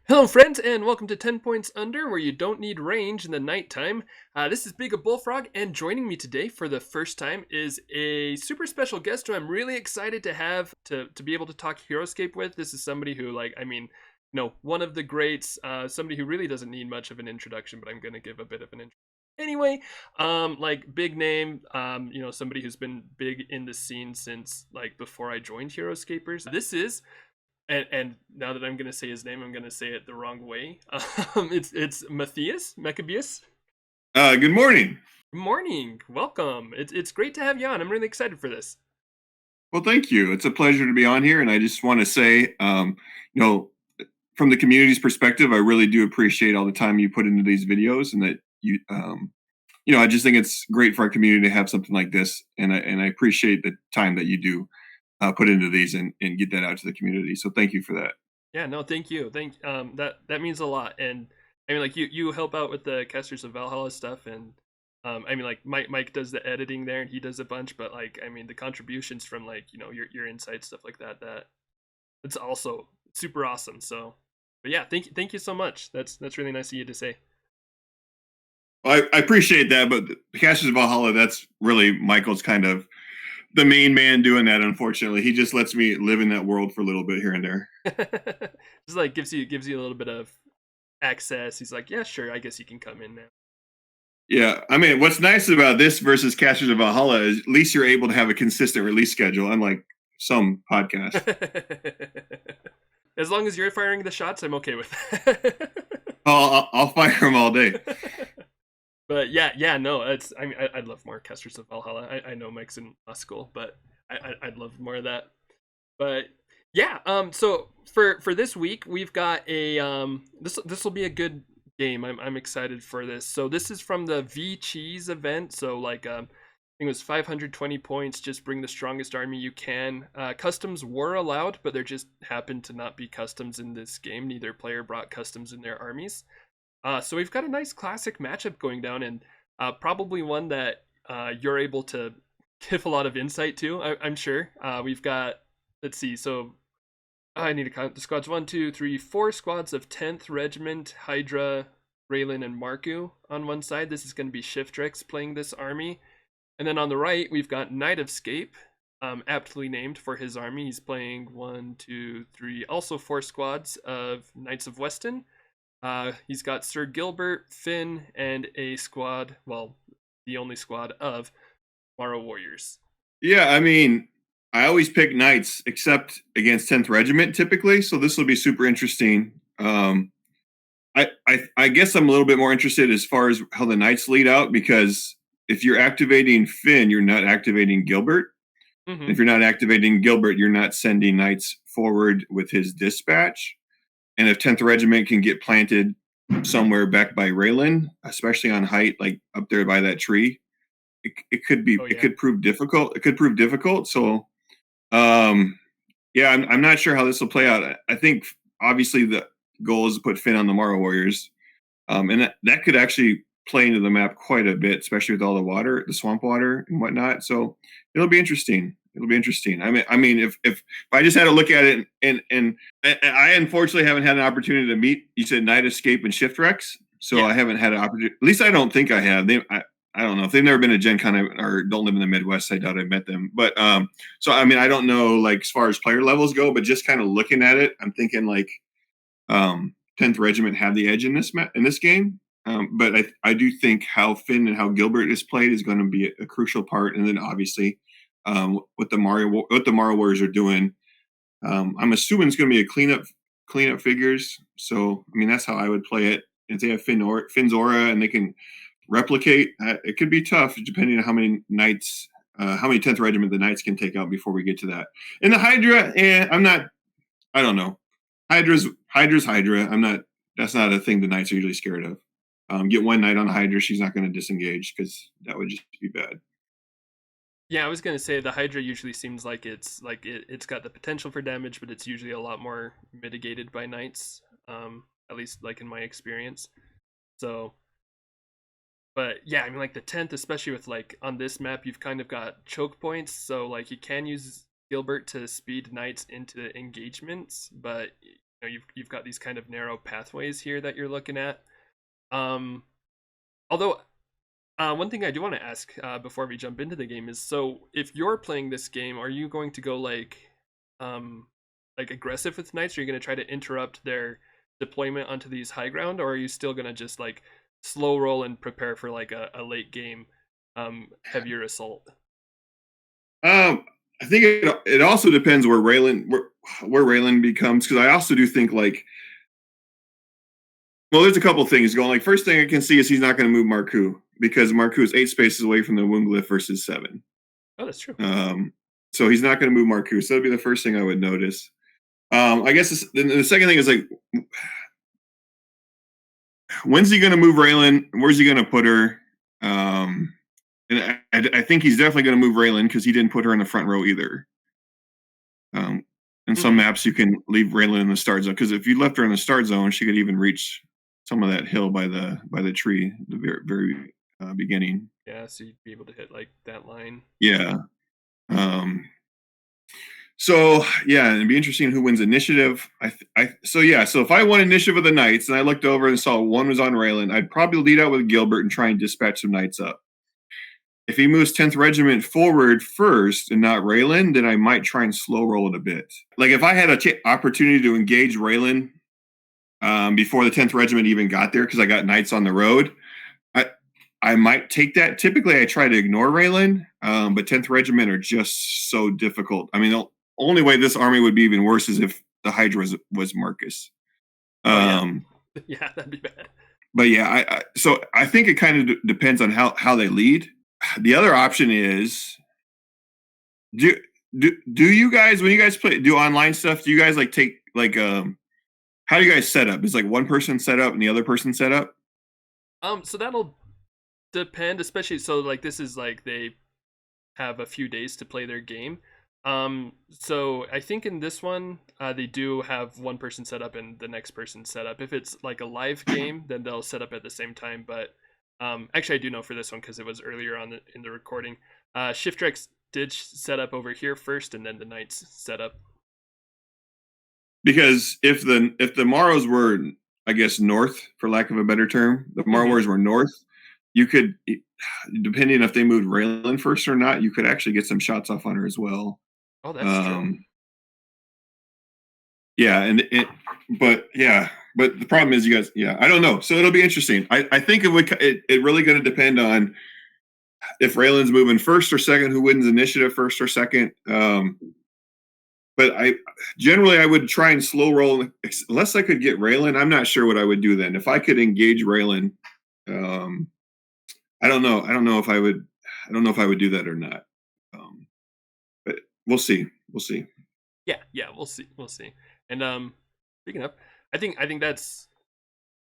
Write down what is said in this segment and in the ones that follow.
Hello, friends, and welcome to 10 Points Under, where you don't need range in the nighttime. This is Big a Bullfrog, and joining me today for the first time is a super special guest who I'm really excited to have to be able to talk Heroscape with. This is somebody who, one of the greats, somebody who really doesn't need much of an introduction, but I'm going to give a bit of an intro. Anyway, big name, somebody who's been big in the scene since, before I joined Heroscapers. This is and now that I'm gonna say his name, I'm gonna say it the wrong way. It's Matthias Maccabeus. Good morning. Good morning, welcome. It's great to have you on. I'm really excited for this. Well, thank you. It's a pleasure to be on here, and I just want to say, from the community's perspective, I really do appreciate all the time you put into these videos, and that I just think it's great for our community to have something like this, and I appreciate the time that you do put into these and get that out to the community. So thank you for that. Yeah, no, thank you. That means a lot. And I mean, like you help out with the Casters of Valhalla stuff, and Mike does the editing there, and he does a bunch. But the contributions from your insight stuff like that it's also super awesome. So, but yeah, thank you so much. That's really nice of you to say. Well, I appreciate that, but the Casters of Valhalla, that's really Michael's kind of the main man doing that. Unfortunately, he just lets me live in that world for a little bit here and there. Just like gives you a little bit of access. He's like, yeah, sure, I guess you can come in now. Yeah, I mean, what's nice about this versus Casters of Valhalla is at least you're able to have a consistent release schedule, unlike some podcasts. As long as you're firing the shots, I'm okay with that. I'll fire them all day. But yeah, no, I'd love more Casters of Valhalla. I know Mike's in law school, but I'd love more of that. But yeah, so for this week, we've got a this will be a good game. I'm excited for this. So this is from the VCheese event. So I think it was 520 points. Just bring the strongest army you can. Customs were allowed, but there just happened to not be customs in this game. Neither player brought customs in their armies. So we've got a nice classic matchup going down, and probably one that you're able to give a lot of insight to, I'm sure. We've got, let's see, so I need to count the squads. 1, 2, 3, 4 squads of 10th Regiment, Hydra, Raelin, and Marco on one side. This is going to be Shiftrex playing this army. And then on the right, we've got Knight of Scape, aptly named for his army. He's playing 1, 2, 3, also 4 squads of Knights of Weston. He's got Sir Gilbert, Finn, and a squad, well, the only squad of Marro Warriors. Yeah, I mean, I always pick Knights except against 10th Regiment typically, so this will be super interesting. I guess I'm a little bit more interested as far as how the Knights lead out, because if you're activating Finn, you're not activating Gilbert. Mm-hmm. If you're not activating Gilbert, you're not sending Knights forward with his dispatch. And if 10th Regiment can get planted somewhere back by Raelin, especially on height, like up there by that tree, it could be, it could prove difficult. It could prove difficult. So, I'm not sure how this will play out. I think obviously the goal is to put Finn on the Marro Warriors. And that could actually play into the map quite a bit, especially with all the water, the swamp water and whatnot. So it'll be interesting. I mean, if I just had to look at it, and I unfortunately haven't had an opportunity to meet. You said Knight of Scape and Shiftrex, so yeah. I haven't had an opportunity. At least I don't think I have. I don't know if they've never been to Gen Con or don't live in the Midwest. I doubt I met them. But so I mean, I don't know like as far as player levels go, but just kind of looking at it, I'm thinking like 10th Regiment have the edge in this game. But I do think how Finn and how Gilbert is played is going to be a crucial part, and then obviously. What the Marro Warriors are doing. I'm assuming it's going to be a cleanup figures. So I mean that's how I would play it. If they have Finn's aura and they can replicate, it could be tough depending on how many Knights, how many 10th Regiment the Knights can take out before we get to that. And the Hydra, I don't know. Hydra's Hydra. That's not a thing the Knights are usually scared of. Get one Knight on the Hydra, she's not going to disengage because that would just be bad. Yeah, I was gonna say the Hydra usually seems like it's got the potential for damage, but it's usually a lot more mitigated by Knights. At least like in my experience. So, but yeah, I mean like the 10th, especially with like on this map, you've kind of got choke points. So like you can use Gilbert to speed Knights into engagements, but you've got these kind of narrow pathways here that you're looking at. Although one thing I do want to ask before we jump into the game is, so if you're playing this game, are you going to go like aggressive with knights? Are you going to try to interrupt their deployment onto these high ground, or are you still going to just like slow roll and prepare for like a late game heavier assault? I think it also depends where Raelin becomes, because I also do think like, well, there's a couple things going. Like, first thing I can see is he's not going to move Marku, because Marku is 8 spaces away from the wound glyph versus 7. Oh, that's true. So he's not going to move Marku. So that'd be the first thing I would notice. I guess the second thing is like, when's he going to move Raelin? Where's he going to put her? And I think he's definitely going to move Raelin, because he didn't put her in the front row either. In some maps, you can leave Raelin in the start zone, because if you left her in the start zone, she could even reach some of that hill by the tree, the very beginning. Yeah, so you'd be able to hit like that line. Yeah. So yeah, it'd be interesting who wins initiative. So if I won initiative of the Knights and I looked over and saw one was on Raelin, I'd probably lead out with Gilbert and try and dispatch some Knights up. If he moves 10th Regiment forward first and not Raelin, then I might try and slow roll it a bit. Like, if I had an opportunity to engage Raelin before the 10th Regiment even got there, because I got Knights on the road, I might take that. Typically, I try to ignore Raelin, but 10th Regiment are just so difficult. I mean, the only way this army would be even worse is if the Hydra was Marcus. Yeah, that'd be bad. But yeah, so I think it kind of depends on how they lead. The other option is, do you guys, when you guys do online stuff, do you guys like take like how do you guys set up? Is like one person set up and the other person set up? So that'll depend, especially so like this is like they have a few days to play their game. So I think in this one, they do have one person set up and the next person set up. If it's like a live game, then they'll set up at the same time. But actually, I do know for this one because it was earlier on in the recording. Shiftrex did set up over here first, and then the Knights set up. Because if the Marros were, I guess, north, for lack of a better term, the Marro Warriors were north, you could, depending if they moved Raelin first or not, you could actually get some shots off on her as well. Oh, that's true. Yeah, but the problem is, you guys, I don't know. So it'll be interesting. I think it really going to depend on if Raelin's moving first or second, who wins initiative first or second. But I would try and slow roll unless I could get Raelin. I'm not sure what I would do then. If I could engage Raelin, I don't know. I don't know if I would do that or not. But we'll see. Yeah, we'll see. And speaking of, I think that's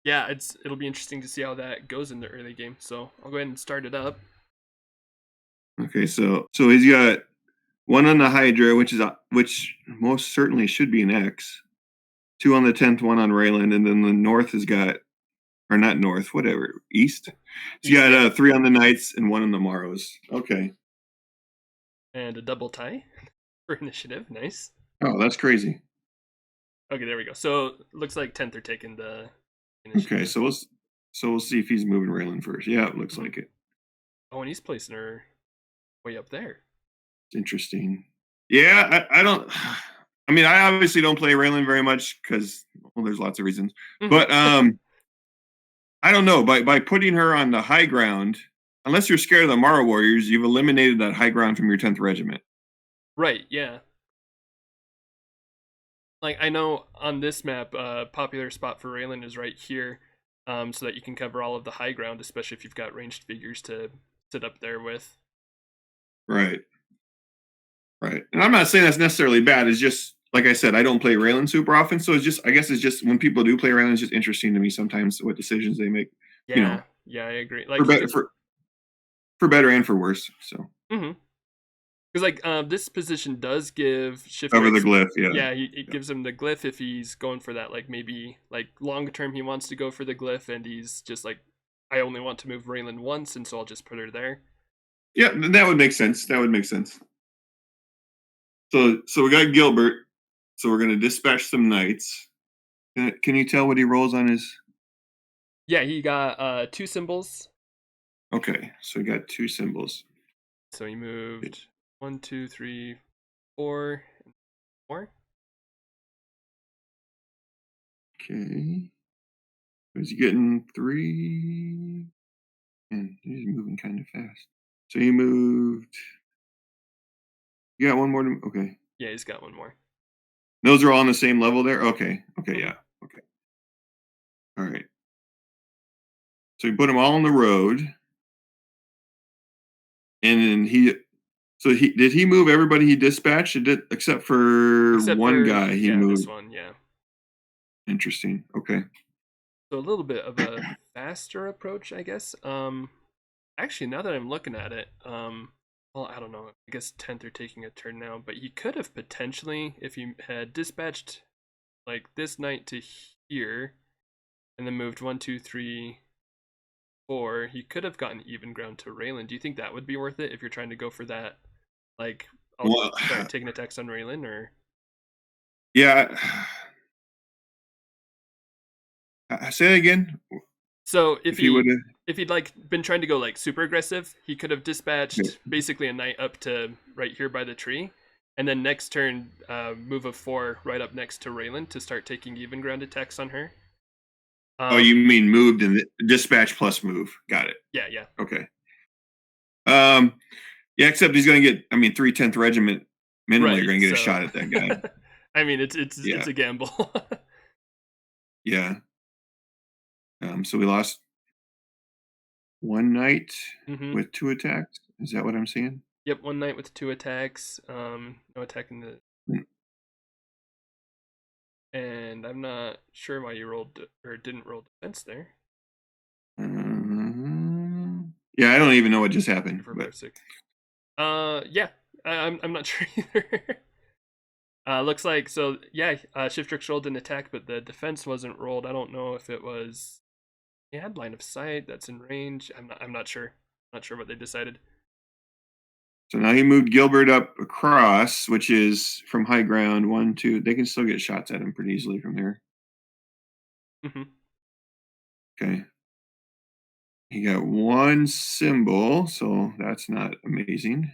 it'll be interesting to see how that goes in the early game. So I'll go ahead and start it up. Okay, so he's got one on the Hydra, which most certainly should be an X. 2 on the 10th, 1 on Raelin, and then the north has got, or not north, whatever, east. He's got 3 on the Knights and 1 on the Marros. Okay. And a double tie for initiative. Nice. Oh, that's crazy. Okay, there we go. So looks like 10th are taking the initiative. Okay, so we'll see if he's moving Raelin first. Yeah, it looks like it. Oh, and he's placing her way up there. Interesting. Yeah, I don't. I mean, I obviously don't play Raelin very much because, well, there's lots of reasons. But I don't know. By putting her on the high ground, unless you're scared of the Marro Warriors, you've eliminated that high ground from your 10th Regiment. Right. Yeah. Like, I know on this map, popular spot for Raelin is right here, so that you can cover all of the high ground, especially if you've got ranged figures to sit up there with. Right. And I'm not saying that's necessarily bad. It's just, like I said, I don't play Raelin super often, so I guess it's just when people do play Raelin, it's just interesting to me sometimes what decisions they make. Yeah, I agree. Like, for better and for worse. So. Because like this position does give Shiftrex over the glyph, it gives him the glyph if he's going for that. Like maybe like long term he wants to go for the glyph, and he's just like, I only want to move Raelin once, and so I'll just put her there. Yeah, that would make sense. So we got Gilbert. So we're going to dispatch some Knights. Can you tell what he rolls on his? Yeah, he got 2 symbols. Okay, so he got 2 symbols. So he moved 1, 2, 3, 4, and 4. Okay. He's getting 3. And he's moving kind of fast. So he moved. You got one more to. Okay. Yeah, he's got 1 more. Those are all on the same level there? Okay. Okay, yeah. Okay. All right. So he put them all on the road. And then did he move everybody he dispatched? Except for Except one for, guy he yeah, this moved. one, yeah. Interesting. Okay. So a little bit of a faster approach, I guess. Actually, now that I'm looking at it, well, I don't know. I guess 10th are taking a turn now, but he could have potentially, if he had dispatched like this knight to here, and then moved 1, 2, 3, 4, he could have gotten even ground to Raelin. Do you think that would be worth it if you're trying to go for that? Like, I'll Well, start taking attacks on Raelin, or yeah. Say that again. so If he would have. if he'd like been trying to go like super aggressive, he could have Okay. dispatched basically a knight up to right here by the tree, and then next turn move a 4 right up next to Raelin to start taking even ground attacks on her. Oh, you mean moved and dispatch plus move? Got it. Yeah, yeah. Okay. Yeah, except he's going to get. I mean, 3/10th Regiment minimally Right. are going to get a So, shot at that guy. I mean, it's Yeah. a gamble. Yeah. So we lost one knight hmm with 2 attacks. Is that what I'm seeing? Yep, 1 knight with 2 attacks. No attack in the, Mm. and I'm not sure why you rolled or didn't roll defense there. Yeah, I don't even know what just happened, For but Versik. Yeah, I'm not sure either. Looks like so. Yeah, Shiftrex rolled an attack, but the defense wasn't rolled. I don't know if it was. He had line of sight. That's in range. I'm not sure. Not sure what they decided. so now he moved Gilbert up across, which is from high ground. 1, 2. They can still get shots at him pretty easily from there. hmm Okay. He got 1 symbol, so that's not amazing.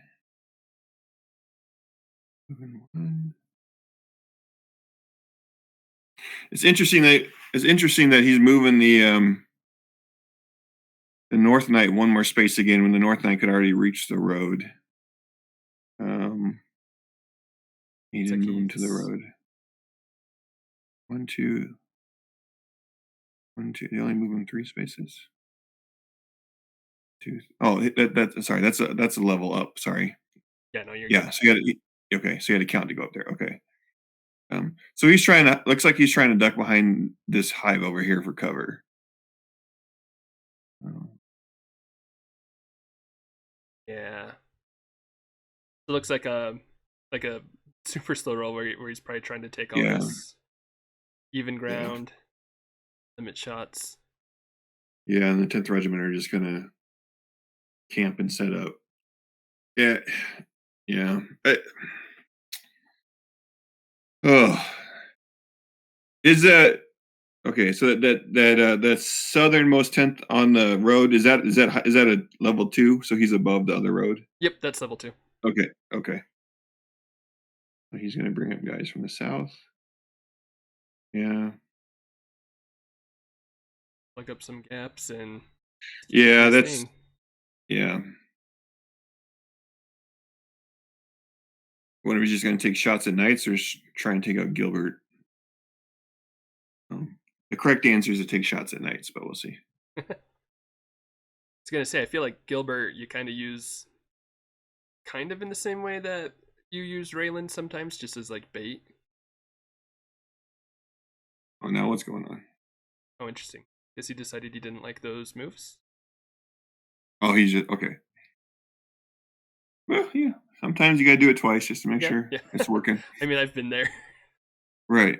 It's interesting that he's moving the North Knight 1 more space again when the North Knight could already reach the road. He It's didn't like move him to the he's road. 1, 2, 1, 2. They only move him 3 spaces. 2. Oh, sorry. That's a level up. Sorry. yeah. No, you're Yeah. good. So okay. So you had to count to go up there. Okay. So looks like he's trying to duck behind this hive over here for cover. Um, Yeah. It looks like a super slow roll where he's probably trying to take all yeah. this even Yeah. ground, limit shots. Yeah. And the 10th Regiment are just gonna camp and set up. Yeah. Yeah. Oh, is that okay? So that southernmost 10th on the road is that a level 2? So he's above the other road. Yep, that's level 2. Okay. Okay. So he's gonna bring up guys from the south. Yeah. Plug up some gaps and keep doing Yeah. his That's thing. yeah. What if he's just gonna take shots at knights or try and take out Gilbert? The correct answer is to take shots at knights, but we'll see. I was gonna say, I feel like Gilbert you kind of use kind of in the same way that you use Raelin sometimes, just as like bait. Oh, now what's going on? Oh, interesting. Guess he decided he didn't like those moves. Oh, he's just okay. Well, yeah. Sometimes you gotta do it twice just to make Yeah, sure yeah. it's working. I mean, I've been there. Right.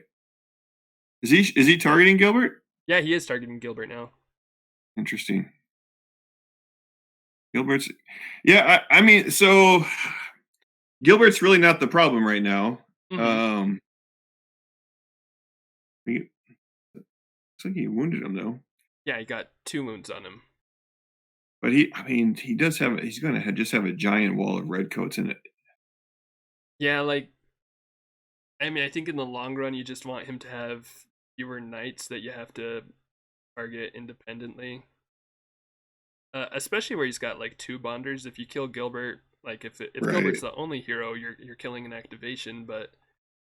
Is he targeting Gilbert? Yeah, he is targeting Gilbert now. Interesting. Gilbert's yeah, I mean, so Gilbert's really not the problem right now. hmm Um like he wounded him though. Yeah, he got 2 wounds on him. But he does have. He's going to just have a giant wall of redcoats in it. Yeah, like, I mean, I think in the long run, you just want him to have fewer knights that you have to target independently. Especially where he's got like 2 bonders. If you kill Gilbert, like if Right. Gilbert's the only hero, you're killing an activation, but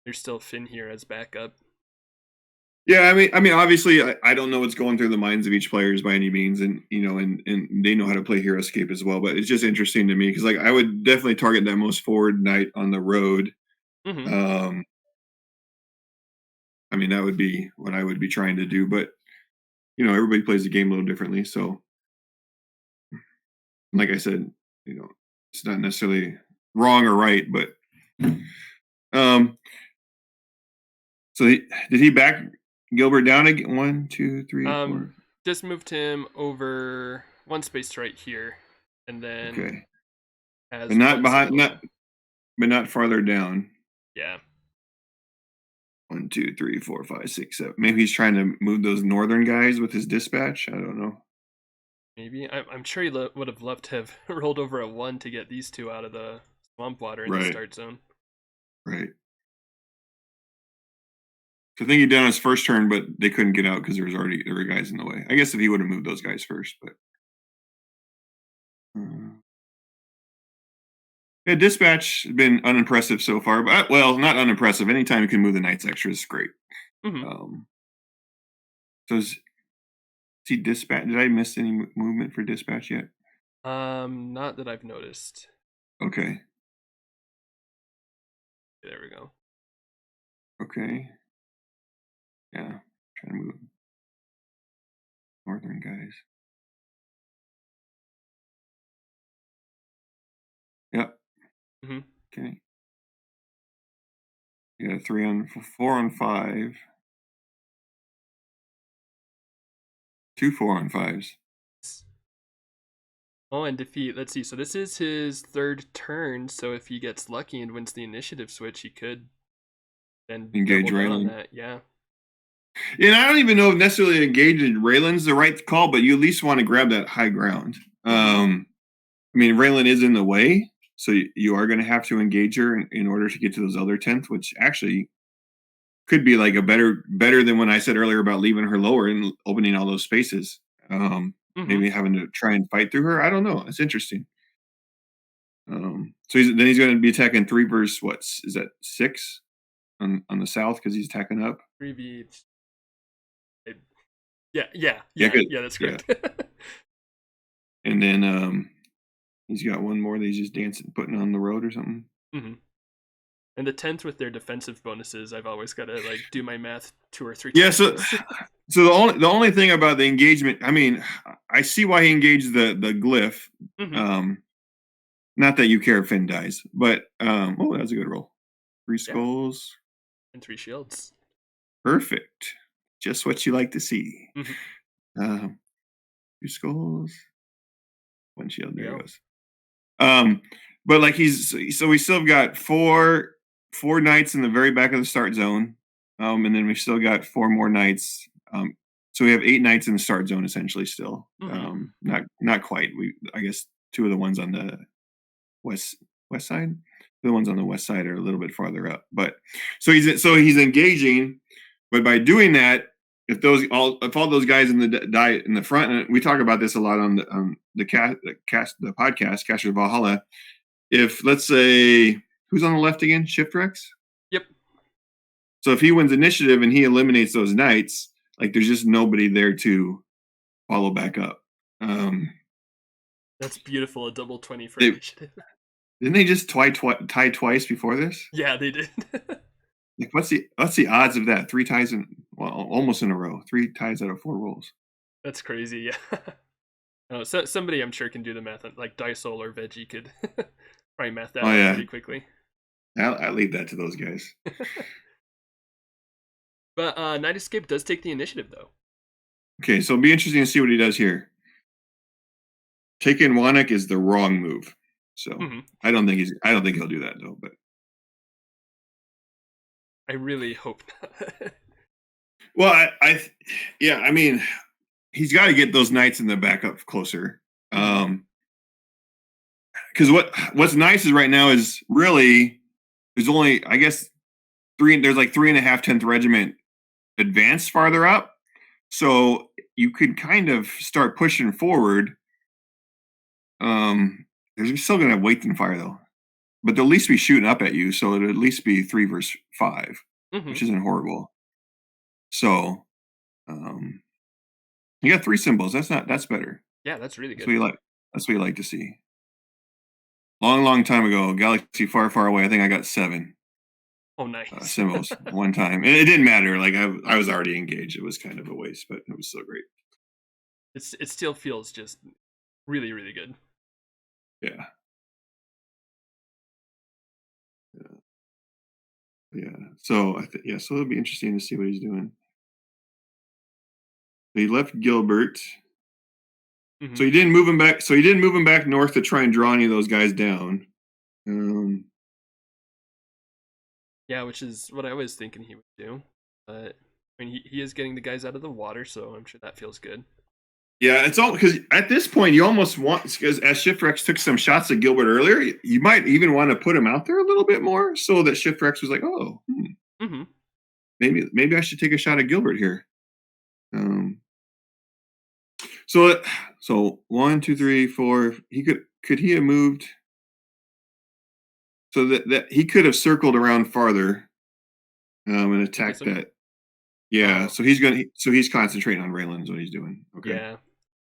there's still Finn here as backup. Yeah, I mean, obviously, I don't know what's going through the minds of each players by any means, and and they know how to play Heroscape as well. But it's just interesting to me because, like, I would definitely target that most forward knight on the road. Mm-hmm. I mean, that would be what I would be trying to do. But everybody plays the game a little differently. So, like I said, it's not necessarily wrong or right, but um, so did he back Gilbert down again? 1, 2, 3, 4. Just moved him over 1 space right here, and then Okay, has but not 1 behind, symbol. but not farther down. Yeah. 1, 2, 3, 4, 5, 6, 7. Maybe he's trying to move those northern guys with his dispatch. I don't know. Maybe. I'm sure he would have loved to have rolled over a 1 to get these 2 out of the swamp water in the Right, start zone. right. I think he did on his first turn, but they couldn't get out because there were guys in the way. I guess if he would have moved those guys first, but yeah, dispatch has been unimpressive so far. But well, not unimpressive. Anytime you can move the knights extra is great. Mm-hmm. So is he dispatch? Did I miss any movement for dispatch yet? Not that I've noticed. Okay. There we go. Okay. Yeah, trying to move northern guys. Yep. Mm-hmm. Okay. Yeah, 4 on 5. 2 4 on 5s. Oh, and defeat. Let's see. So this is his 3rd turn. So if he gets lucky and wins the initiative switch, he could then Engage double down on Raelin. that. Yeah. And I don't even know if necessarily engaging Raelin's the right call, but you at least want to grab that high ground. I mean, Raelin is in the way, so you are going to have to engage her in order to get to those other 10th, which actually could be like a better than when I said earlier about leaving her lower and opening all those spaces. Maybe having to try and fight through her. I don't know. It's interesting. So he's going to be attacking 3 versus what is that 6 on the south because he's attacking up. 3v. Yeah. That's correct. Yeah. And then he's got 1 more that he's just putting on the road or something. Mm-hmm. And the 10th with their defensive bonuses, I've always got to like do my math 2 or 3 times. Yeah, so the only thing about the engagement, I mean, I see why he engaged the glyph. Not that you care if Finn dies, but that was a good roll. 3 skulls and 3 shields. Perfect. Just what you like to see. 2 skulls, 1 shield. There it goes. But like we still got four knights in the very back of the start zone, and then we've still got 4 more knights. So we have 8 knights in the start zone essentially still. Not quite. I guess 2 of the ones on the west side. The ones on the west side are a little bit farther up. But so he's engaging, but by doing that, if all those guys in the front, and we talk about this a lot on the podcast, Cash of Valhalla. If let's say who's on the left again, Shiftrex. Yep. So if he wins initiative and he eliminates those knights, like there's just nobody there to follow back up. That's beautiful. A double 20 for initiative. Didn't they just tie twice before this? Yeah, they did. Like what's the odds of that? 3 ties almost in a row. 3 ties out of 4 rolls. That's crazy. Yeah. So somebody I'm sure can do the math. Like Dysol or Veggie could probably math that out pretty quickly. I'll leave that to those guys. But Knight of Scape does take the initiative though. Okay, so it'll be interesting to see what he does here. Taking Wannock is the wrong move. So I don't think he'll do that though, but I really hope not. Well, yeah, I mean, he's got to get those knights in the back up closer. Because what's nice is right now is really there's only I guess there's like 3.5 10th regiment advanced farther up, so you could kind of start pushing forward. They're still gonna have weight and fire though, but they'll at least be shooting up at you, so it'll at least be 3 versus 5, which isn't horrible. So, you got 3 symbols. That's better. Yeah, that's really That's good. what you like. That's what you like to see. Long time ago, galaxy far, far away. I think I got 7 Oh, nice. symbols one time, and it didn't matter. Like I was already engaged. It was kind of a waste, but it was so great. It still feels just really, really good. Yeah. Yeah. So so it'll be interesting to see what he's doing. He left Gilbert. So he didn't move him back. So he didn't move him back north to try and draw any of those guys down. Yeah, which is what I was thinking he would do. But I mean, he is getting the guys out of the water, so I'm sure that feels good. Yeah, it's all because at this point you almost want, because as Shiftrex took some shots at Gilbert earlier, you might even want to put him out there a little bit more, so that Shiftrex was like, oh, maybe I should take a shot at Gilbert here. So 1, 2, 3, 4. Could he have moved so that he could have circled around farther and attacked that. Yeah, so he's concentrating on Raelin is what he's doing. Okay. Yeah.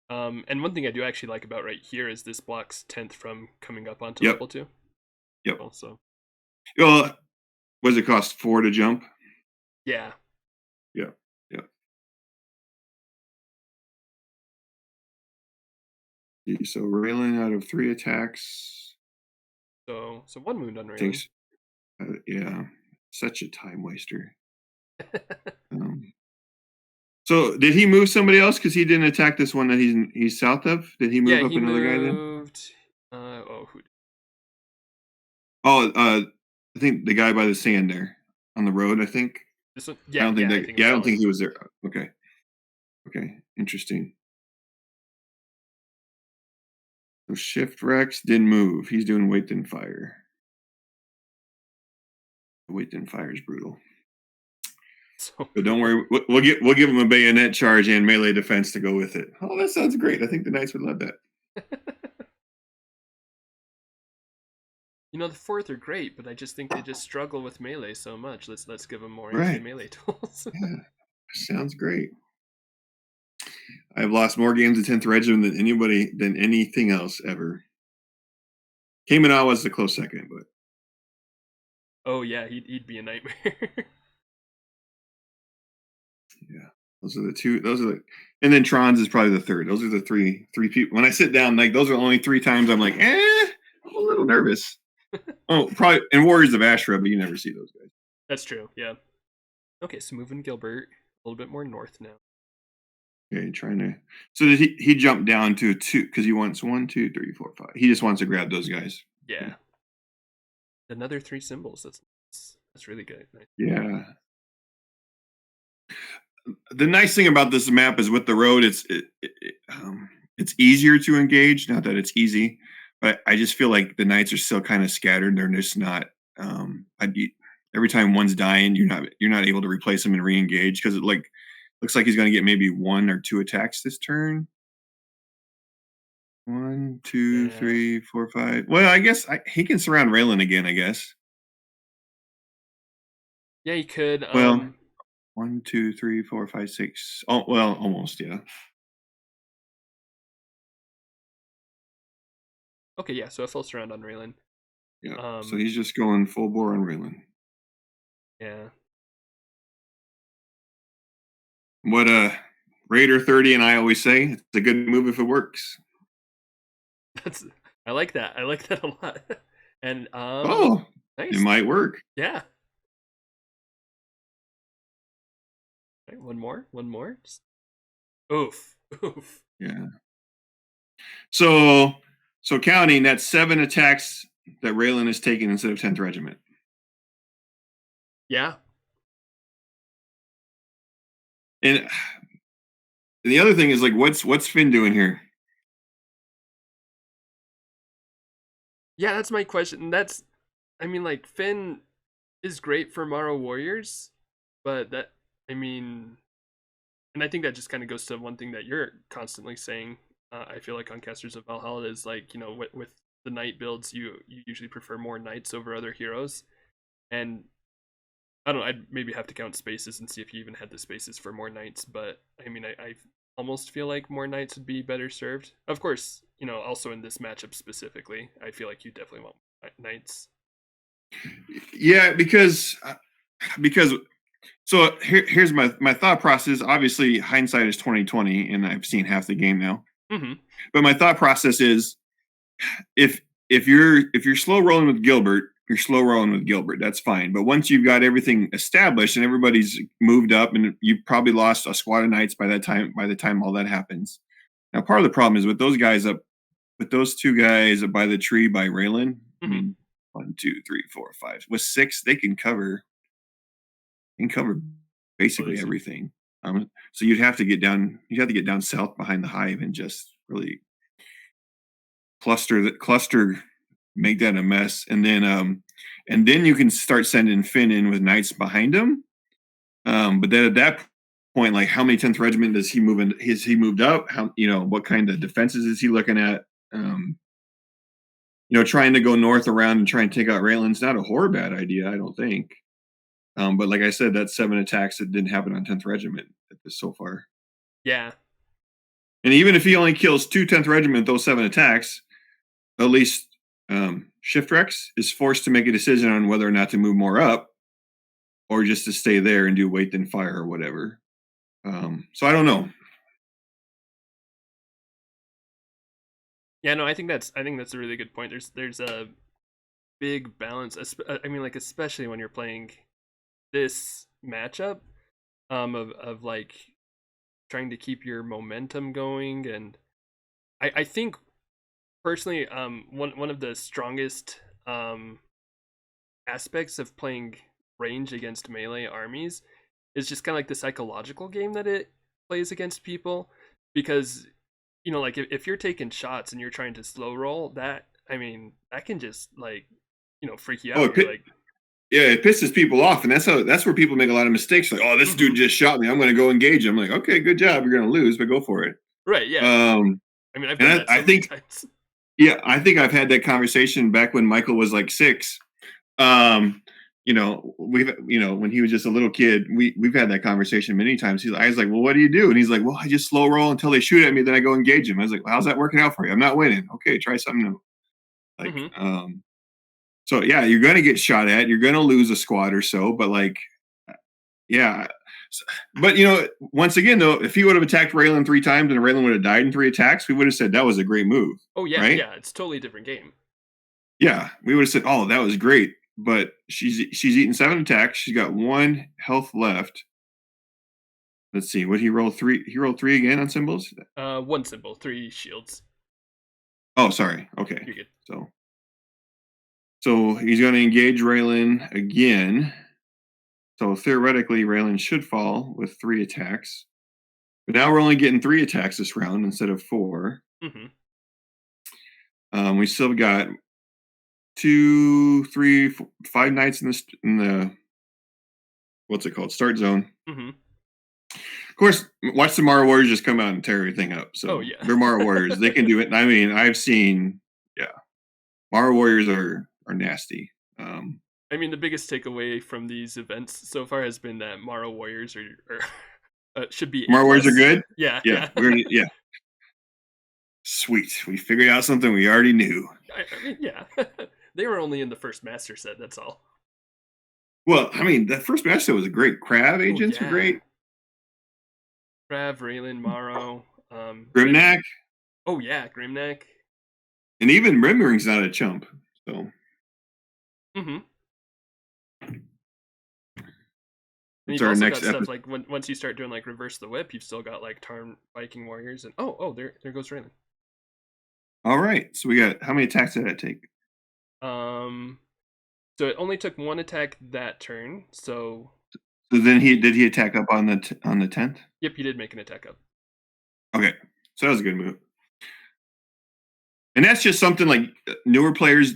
And one thing I do actually like about right here is this blocks 10th from coming up onto level 2. Yep. Also. Well, what does it cost? 4 to jump? Yeah. Yeah. So Raelin out of 3 attacks. So 1 wound on Raelin. Yeah. Such a time waster. So did he move somebody else because he didn't attack this one that he's south of? Did he move up another guy then? Who? I think the guy by the sand there on the road. I think. This one, I don't think he was there. Okay. Interesting. So Shiftrex didn't move. He's doing weight then fire. Weight then fire is brutal. But don't worry, we'll give him a bayonet charge and melee defense to go with it. Oh, that sounds great. I think the Knights would love that. The 4th are great, but I just think they just struggle with melee so much. Let's give them more anti-melee tools. Yeah, sounds great. I've lost more games of 10th Regiment than anything else ever. Kamina was the close second, but oh yeah, he'd be a nightmare. Yeah, those are the 2. And then Trons is probably the 3rd. Those are the three people. When I sit down, like those are only 3 times I'm like, I'm a little nervous. Oh, probably in Warriors of Ashra, but you never see those guys. That's true. Yeah. Okay, so moving Gilbert a little bit more north now. Okay, trying to. So did he jumped down to 2 because he wants 1, 2, 3, 4, 5. He just wants to grab those guys. Yeah. Another 3 symbols. That's really good. Yeah. The nice thing about this map is with the road, it's easier to engage. Not that it's easy, but I just feel like the Knights are still kind of scattered. They're just not. Every time one's dying, you're not able to replace them and re-engage because it looks like he's going to get maybe 1 or 2 attacks this turn. 1, 2, 3, 4, 5. Well, I guess he can surround Raelin again. I guess. Yeah, he could. Well, 1, 2, 3, 4, 5, 6. Oh, well, almost. Yeah. Okay, yeah. So a full surround on Raelin. Yeah. So he's just going full bore on Raelin. Yeah. What Raider 30 and I always say, it's a good move if it works. I like that. I like that a lot. And nice. It might work. Yeah. Right, one more. Just... Oof. Yeah. So counting, that's 7 attacks that Raelin has taken instead of 10th Regiment. Yeah. And the other thing is like, what's Finn doing here? Yeah, that's my question. That's, I mean, like Finn is great for Marro Warriors, but that, I mean, and I think that just kind of goes to one thing that you're constantly saying. I feel like on Casters of Valhalla is like, you know, with the knight builds, you usually prefer more knights over other heroes, and I don't know, I'd maybe have to count spaces and see if you even had the spaces for more knights, but I mean, I almost feel like more knights would be better served. Of course, you know, also in this matchup specifically, I feel like you definitely want knights. Yeah, because so here's my thought process. Obviously, hindsight is 2020, and I've seen half the game now. Mm-hmm. But my thought process is if if you're slow rolling with Gilbert, you're slow rolling with Gilbert. That's fine. But once you've got everything established and everybody's moved up, and you probably lost a squad of knights by that time. By the time all that happens, now part of the problem is with those guys up, with those two guys up by the tree by Raelin. I Mm-hmm. mean, 1, 2, 3, 4, 5. With 6, they can cover basically everything. So you'd have to get down. You'd have to get down south behind the hive and just really cluster, make that a mess, and then you can start sending Finn in with knights behind him. But then at that point, like how many 10th regiment does he move in? Has he moved up? How, what kind of defenses is he looking at? Trying to go north around and try and take out Raelin's not a horror bad idea, I don't think. But like I said, that's 7 attacks that didn't happen on 10th regiment so far. Yeah. And even if he only kills 2 10th regiment, those 7 attacks, at least Shiftrex is forced to make a decision on whether or not to move more up or just to stay there and do wait then fire or whatever. So I don't know. Yeah, no, I think that's a really good point. There's a big balance. I mean, like especially when you're playing this matchup, of like trying to keep your momentum going, and I think personally, one of the strongest aspects of playing range against melee armies is just kind of like the psychological game that it plays against people, because you know, like if you're taking shots and you're trying to slow roll, that, I mean, that can just like, you know, freak you Oh, out. You're like, yeah, it pisses people off, and that's where people make a lot of mistakes. Like, oh, this mm-hmm. dude just shot me. I'm going to go engage him. I'm like, okay, good job. You're going to lose, but go for it. Right, yeah. I mean, I've done And that I so many think, times. yeah, I think I've had that conversation back when Michael was like 6. When he was just a little kid, we've had that conversation many times. I was like, well, what do you do? And he's like, well, I just slow roll until they shoot at me, then I go engage them. I was like, well, how's that working out for you? I'm not winning. Okay, try something new. Like, Mm-hmm. so yeah, you're gonna get shot at. You're gonna lose a squad or so, but like, yeah. But once again, though, if he would have attacked Raelin 3 times and Raelin would have died in 3 attacks, we would have said that was a great move. Oh yeah, Right? yeah. It's totally different game. Yeah, we would have said, "Oh, that was great." But she's eaten 7 attacks. She's got 1 health left. Let's see. What he rolled 3? He rolled 3 again on symbols. One symbol, 3 shields. Oh, sorry. Okay. You're good. So he's going to engage Raelin again. So theoretically, Raelin should fall with 3 attacks. But now we're only getting 3 attacks this round instead of 4. Mm-hmm. We still got 2, 3, 5 knights in the what's it called? Start zone. Mm-hmm. Of course, watch the Marro Warriors just come out and tear everything up. So Oh, yeah. they're Marro Warriors. They can do it. I mean, I've seen, yeah, Marro Warriors are nasty. I mean, the biggest takeaway from these events so far has been that Marro Warriors should be Marro Warriors are good. Yeah, Yeah, yeah. yeah. Sweet, we figured out something we already knew. I mean, yeah. They were only in the first master set. That's all. Well, I mean, that first match set was a great. Crab agents Oh, were yeah. great. Raelin, Marro, Grimnack. Oh yeah, Grimnack. And even Rimring's not a chump. So. Mm-hmm. And It's you've our also next got episode. stuff like once you start doing like reverse the whip, you've still got like Tarn Viking warriors, and there goes Raelin. All right, so we got how many attacks did that take? So it only took 1 attack that turn. So So then did he attack up on the 10th? Yep, he did make an attack up. Okay, so that was a good move. And that's just something like newer players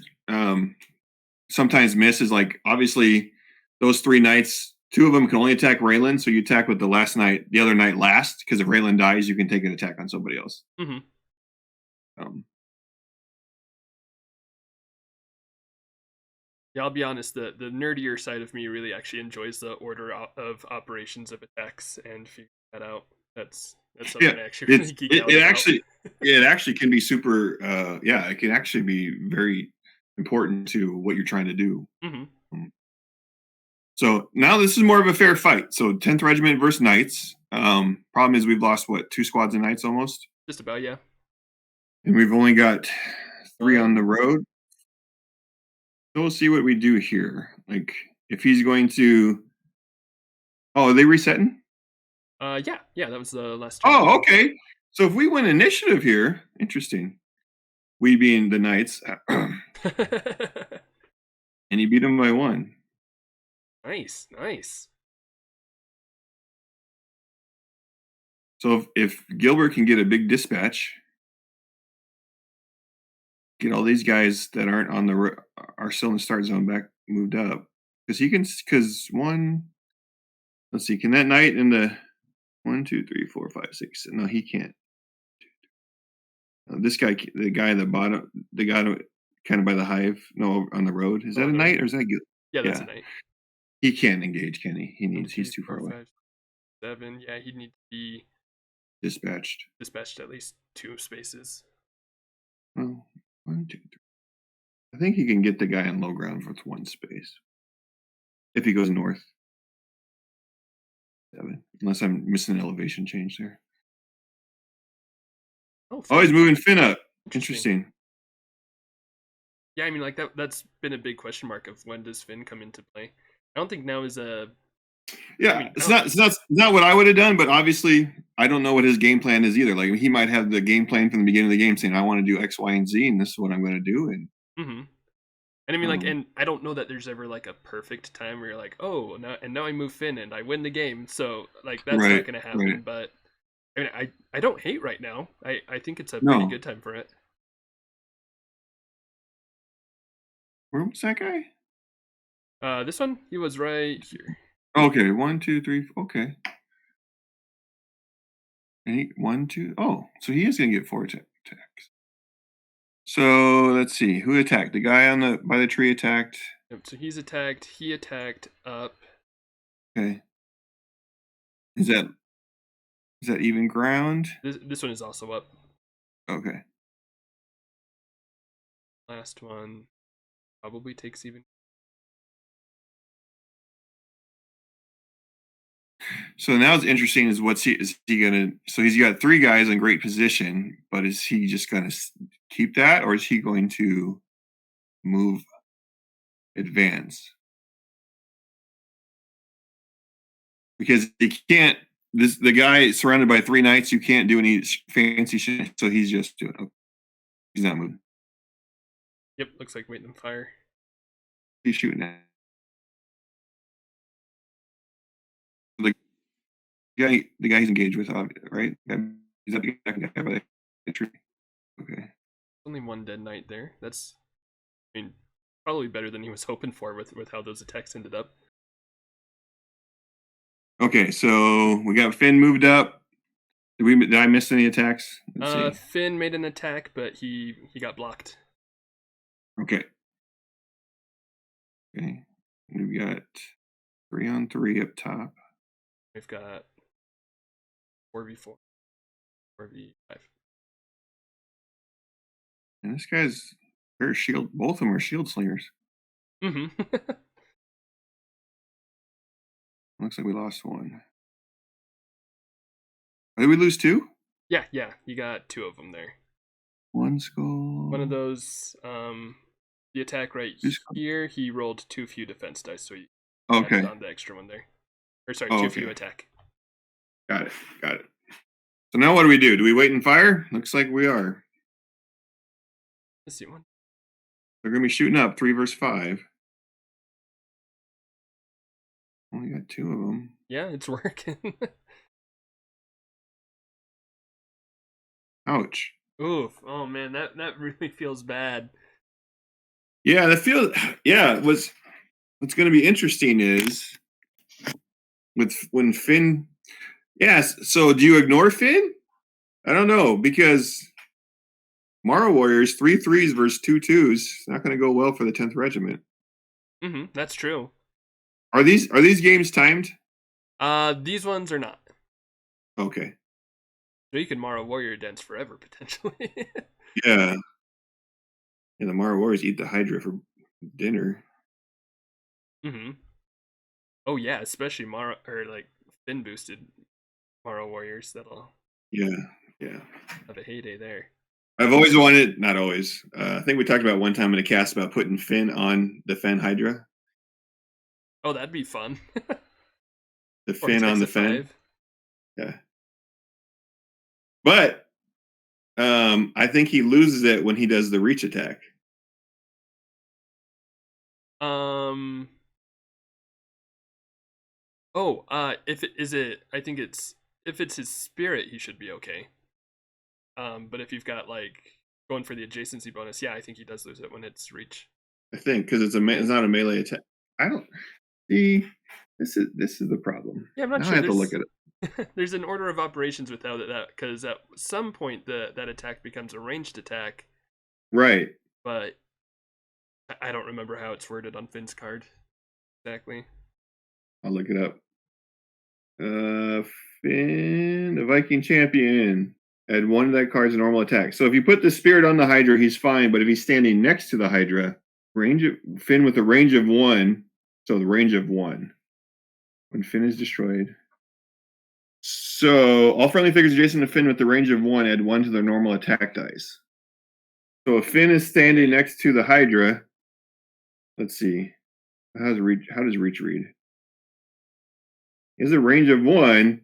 sometimes miss is like obviously those 3 knights, 2 of them can only attack Raelin, so you attack with the other knight last, because if Raelin dies, you can take an attack on somebody else. Mm-hmm. Um, Yeah, I'll be honest. The nerdier side of me really actually enjoys the order of operations of attacks and figuring that out. That's yeah, something I actually really geek out it about. actually it actually can be super. Yeah, it can actually be very important to what you're trying to do. Mm-hmm. So now this is more of a fair fight. So 10th Regiment versus Knights. Problem is we've lost what 2 squads of Knights almost, Just about, yeah. and we've only got 3 on the One. road. So we'll see what we do here. Like if he's going to. Oh, are they resetting? Yeah, that was the last turn. Oh, okay. So if we win initiative here, interesting. We being the Knights, and he beat him by 1. Nice. So if Gilbert can get a big dispatch, get all these guys that aren't on are still in the start zone back moved up, because one. Let's see, can that knight in the 1, 2, 3, 4, 5, 6? No, he can't. This guy, the guy at the bottom, the guy kind of by the hive, no, on the road. Is that a knight or is that Gil? Yeah, that's Yeah, a knight. he can't engage, can he? One, two, He's too far four, away. 5, 7. Yeah, he'd need to be Dispatched. dispatched at least 2 spaces. Well, 1, 2, 3. I think he can get the guy on low ground with 1 space. If he goes north. 7. Unless I'm missing an elevation change there. Oh, He's moving Finn up. Interesting. Yeah, I mean, like that's been a big question mark of when does Finn come into play. I don't think now is a. Yeah, I mean, it's not what I would have done, but obviously I don't know what his game plan is either. Like he might have the game plan from the beginning of the game saying I want to do X, Y, and Z, and this is what I'm going to do. And mm-hmm. And I mean, like, and I don't know that there's ever like a perfect time where you're like, oh, now I move Finn and I win the game. So like that's not going to happen. Right. But I mean, I don't hate right now. I think it's a pretty good time for it. Where was that guy? This one, he was right here. Okay, 1, 2, 3. Okay. And 1, 2. Oh, so he is going to get 4 attacks. So let's see who attacked. The guy by the tree attacked. Yep, so he's attacked. He attacked up. Okay. Is that even ground? This one is also up. Okay. Last one probably takes even. So now it's interesting is is he gonna? So he's got 3 guys in great position, but is he just gonna keep that, or is he going to move, advance? Because he can't. The guy surrounded by 3 knights, you can't do any fancy shit. So he's just doing. Okay. He's not moving. Yep, looks like waiting them fire. He's shooting at. The guy he's engaged with, right? He's up the guy by the tree. Okay. Only 1 dead knight there. That's, I mean, probably better than he was hoping for with how those attacks ended up. Okay, so we got Finn moved up. Did I miss any attacks? Let's see. Finn made an attack, but he got blocked. Okay. Okay. We've got 3 on 3 up top. We've got 4v4, 4v5. And this guy's very shield. Both of them are shield slingers. Mm-hmm. Looks like we lost 1. Did we lose 2? Yeah, you got 2 of them there. 1 skull. One of those, the attack right here, he rolled 2 few defense dice, so you added on the extra one there. Or sorry, 2 few attack. Got it. So now what do? Do we wait and fire? Looks like we are. Let's see one. They're going to be shooting up 3 versus 5. Only got 2 of them. Yeah, it's working. Ouch. Oof. Oh man, that really feels bad. Yeah, that feels. Yeah, what's going to be interesting is when Finn. Yes. So do you ignore Finn? I don't know because Marro Warriors 3/3s versus 2/2s. Not going to go well for the 10th Regiment. That's true. Are these games timed? These ones are not. Okay. So you can Marro Warrior dance forever potentially. Yeah. And the Marro Warriors eat the Hydra for dinner. Oh yeah, especially Marro or like Finn boosted Marro Warriors. That'll Yeah. have a heyday there. I've always wanted, not always. I think we talked about one time in a cast about putting Finn on the Fen Hydra. Oh, that'd be fun. The Or Finn on the Texas Fen. 5. Yeah. But I think he loses it when he does the reach attack. Oh, if it is it, I think it's if it's his spirit, he should be okay. But if you've got like going for the adjacency bonus, yeah, I think he does lose it when it's reach. I think because it's not a melee attack. I don't see. This is the problem. Yeah, I'm not Now sure. I have to look at it. There's an order of operations without that because at some point that attack becomes a ranged attack. Right. But I don't remember how it's worded on Finn's card exactly. I'll look it up. Finn, the Viking champion. Add 1 to that card's normal attack. So if you put the spirit on the Hydra, he's fine. But if he's standing next to the Hydra, Finn with a range of 1. So the range of 1. When Finn is destroyed. So all friendly figures adjacent to Finn with the range of 1 add 1 to their normal attack dice. So if Finn is standing next to the Hydra, let's see. How does reach read? He has a range of 1.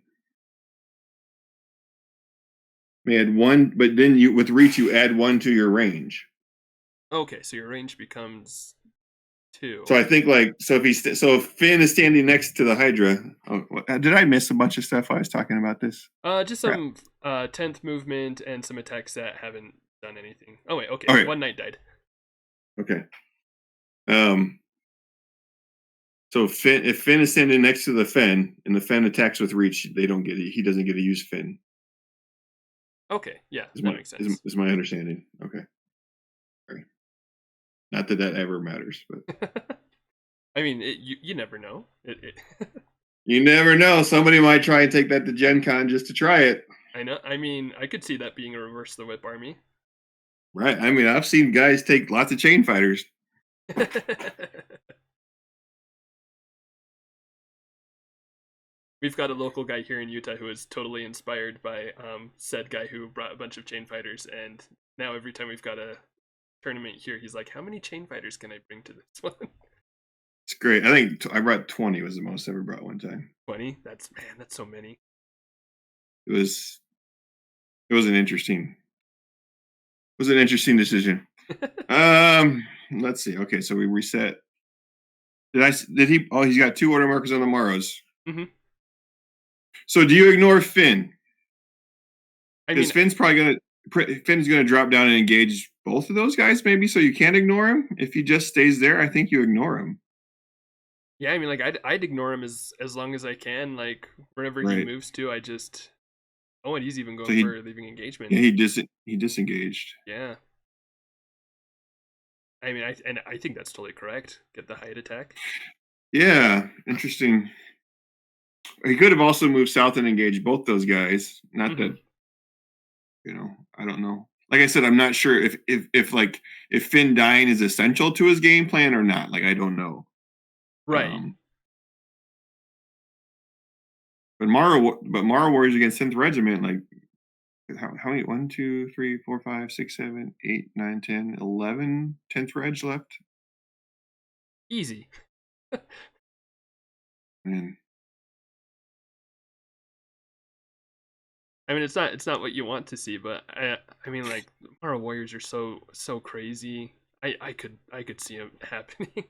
You add 1, but then with reach you add 1 to your range. Okay, so your range becomes 2. So I think if Finn is standing next to the Hydra, did I miss a bunch of stuff while I was talking about this? Just some 10th movement and some attacks that haven't done anything. Oh wait, okay. All right. 1 knight died. Okay. So if Finn is standing next to the Fen and the Fen attacks with reach, they don't get it. He doesn't get to use Finn. Okay, yeah, that makes sense. Is my understanding. Okay. Sorry. Not that ever matters, but I mean, you never know. You never know. Somebody might try and take that to Gen Con just to try it. I know. I mean, I could see that being a reverse the whip army. Right. I mean, I've seen guys take lots of chain fighters. We've got a local guy here in Utah who is totally inspired by said guy who brought a bunch of chain fighters, and now every time we've got a tournament here, he's like, "How many chain fighters can I bring to this one?" It's great. I think I brought 20 was the most I ever brought one time. 20? That's so many. It was an interesting decision. Let's see. Okay, so we reset. Did he? Oh, he's got 2 order markers on the Marros. Mm-hmm. So do you ignore Finn? Because Finn's gonna drop down and engage both of those guys, maybe. So you can't ignore him if he just stays there. I think you ignore him. Yeah, I mean, like I'd ignore him as long as I can. Like wherever he moves to, I just. Oh, and he's even going for leaving engagement. Yeah, he disengaged. Yeah. I mean, I think that's totally correct. Get the height attack. Yeah, interesting. He could have also moved south and engaged both those guys. Not that, I don't know. Like I said, I'm not sure if Finn dying is essential to his game plan or not. Like I don't know. Right. But Marro Warriors against 10th Regiment, like how many? 1, 2, 3, 4, 5, 6, 7, 8, 9, 10, 11 10th Reg left. Easy. Man. I mean, it's not what you want to see, but I mean, like Marro Warriors are so crazy. I could see them happening.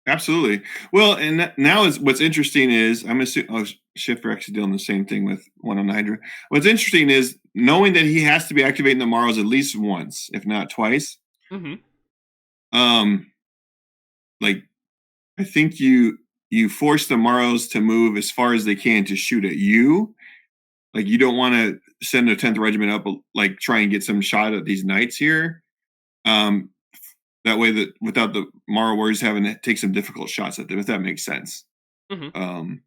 Absolutely. Well, and now is what's interesting is I'm assuming Shiftrex is doing the same thing with one on Hydra. What's interesting is knowing that he has to be activating the Marrows at least once, if not twice. Mm-hmm. Um, like I think you force the Marrows to move as far as they can to shoot at you. Like you don't want to send a 10th regiment up, like try and get some shot at these knights here. Um, that way that without the Marrow Warriors having to take some difficult shots at them, if that makes sense. Mm-hmm. Um,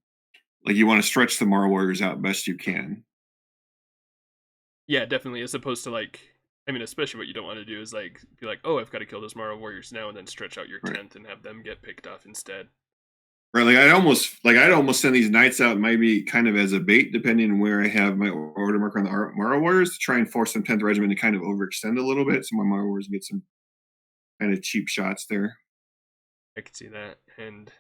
like you want to stretch the Marrow Warriors out best you can. Yeah, definitely. As opposed to like, I mean, especially what you don't want to do is like be like, oh, I've got to kill those Marrow Warriors now, and then stretch out your Right. 10th and have them get picked off instead. Right. I'd almost send these knights out maybe kind of as a bait, depending on where I have my order marker on the Marrow Warriors, to try and force some 10th regiment to kind of overextend a little bit, so my Marrow Warriors get some kind of cheap shots there. I could see that, and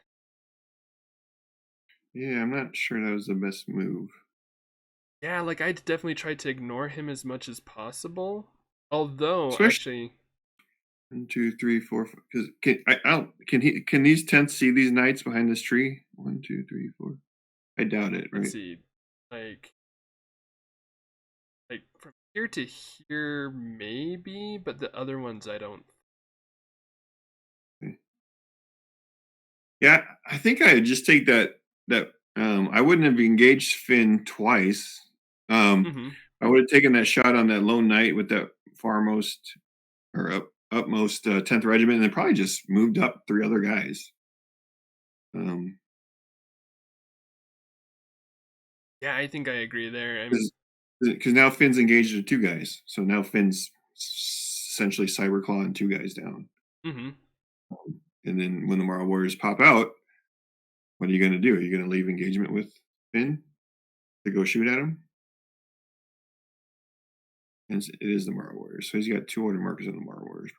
yeah, I'm not sure that was the best move. yeah, like I'd definitely try to ignore him as much as possible. Although, Especially actually, 1, 2, 3, 4. Because can these tents see these knights behind this tree? 1, 2, 3, 4. I doubt it. let's Right. see, like from here to here, maybe, but the other ones I don't. Yeah, I think I'd just take that I wouldn't have engaged Finn twice. Mm-hmm. I would have taken that shot on that lone knight with that farmost or upmost 10th regiment, and then probably just moved up 3 other guys. Um, Yeah, I think I agree there. I mean, because now Finn's engaged with 2 guys, so now Finn's essentially cyberclawing 2 guys down. mm-hmm. And then when the Marrow Warriors pop out, what are you going to do? Are you going to leave engagement with Finn to go shoot at him? And it is the Marrow Warriors. So he's got 2 order markers on the Marrow Warriors.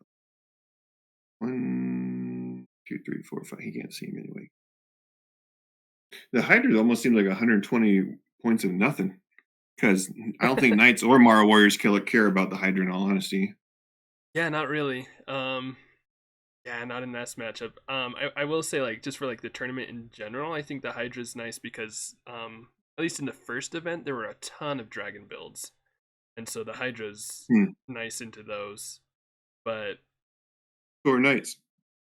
1, 2, 3, 4, 5. He can't see him anyway. The Hydra almost seems like 120 points of nothing, because I don't think Knights or Marrow Warriors care about the Hydra, in all honesty. Yeah, not really. Yeah, not in this matchup. I will say like just for like the tournament in general, I think the Hydra's nice because at least in the first event there were a ton of dragon builds, and so the Hydra's nice into those. But Or Knights.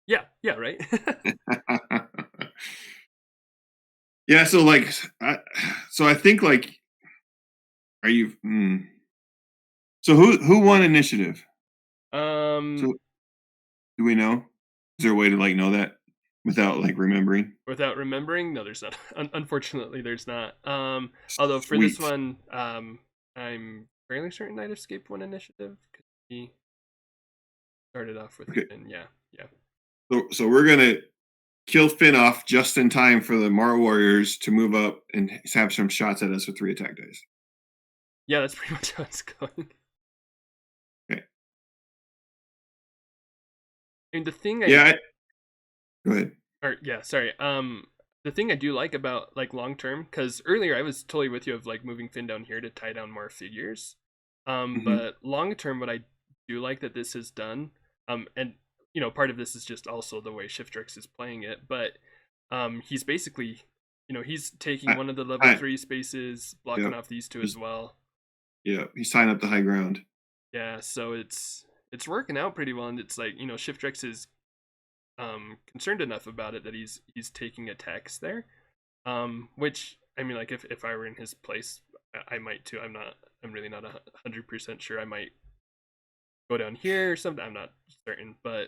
yeah, right. Yeah, so like, I think like, are you? So who won initiative? um, So do we know? Is there a way to like know that without like remembering? without remembering, no, there's not. Unfortunately, there's not. Although for this Sweet. one, I'm fairly certain Knight of Scape won initiative because he started off with Okay. Finn. Yeah, yeah. So we're gonna kill Finn off just in time for the Marrow Warriors to move up and have some shots at us with 3 attack dice. Yeah, that's pretty much how it's going. Okay. And the thing Go ahead. or yeah, sorry. The thing I do like about like long term, because earlier I was totally with you of like moving Finn down here to tie down more figures. Mm-hmm. But long term, what I do like that this has done, and part of this is just also the way Shiftrex is playing it, but he's basically, he's taking I, one of the level I, 3 spaces, yeah, blocking off these two as well. he's tying up the high ground. Yeah, so it's working out pretty well, and it's like Shiftrex is concerned enough about it that he's taking attacks there, which I mean, like if I were in his place, I might too. I'm really not 100% sure. I might go down here or something. I'm not certain, but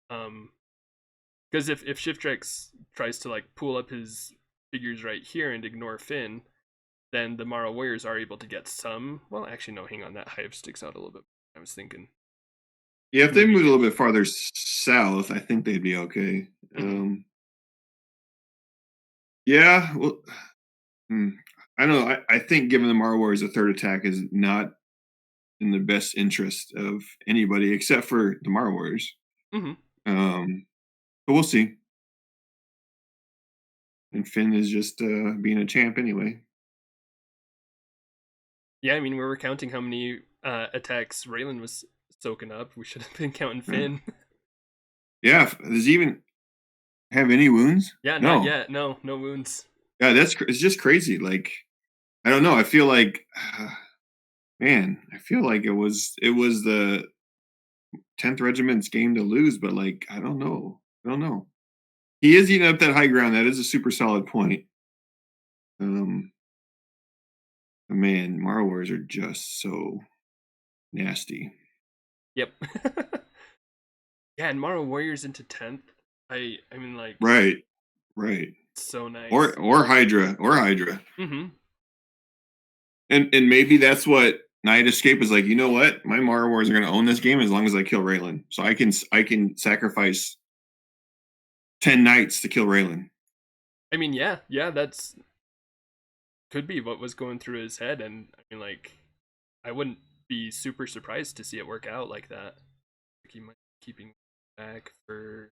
because if Shiftrex tries to like pull up his figures right here and ignore Finn, then the Marrow Warriors are able to get some. Well, actually, no. Hang on, that hive sticks out a little bit. I was thinking Yeah, if they maybe moved a get little bit here. farther south, I think they'd be okay. Mm-hmm. Yeah, well, I don't know. I think giving the Marrow Warriors a 3rd attack is not in the best interest of anybody except for the Marrow Warriors. Mm-hmm. But we'll see. And Finn is just being a champ anyway. Yeah, I mean, we were counting how many attacks Raelin was soaking up. We should have been counting Yeah, Finn. yeah. There's even have any wounds? Yeah, not No. yet. No, no wounds. Yeah, it's just crazy. Like, I don't know. I feel like, man, I feel like it was the 10th Regiment's game to lose, but like, I don't know. I don't know. He is eating up that high ground. That is a super solid point. Um, man, Marro Warriors are just so nasty. Yep. Yeah, and Marro Warriors into 10th. I mean, like, Right, right. so nice. Or Hydra. Mm-hmm. And maybe that's what Knight of Scape is like. You know what? My Marro Warriors are going to own this game as long as I kill Raelin. So I can sacrifice 10 knights to kill Raelin. I mean, yeah, that's could be what was going through his head, and I mean, like, I wouldn't be super surprised to see it work out like that. Like, he might be keeping back for.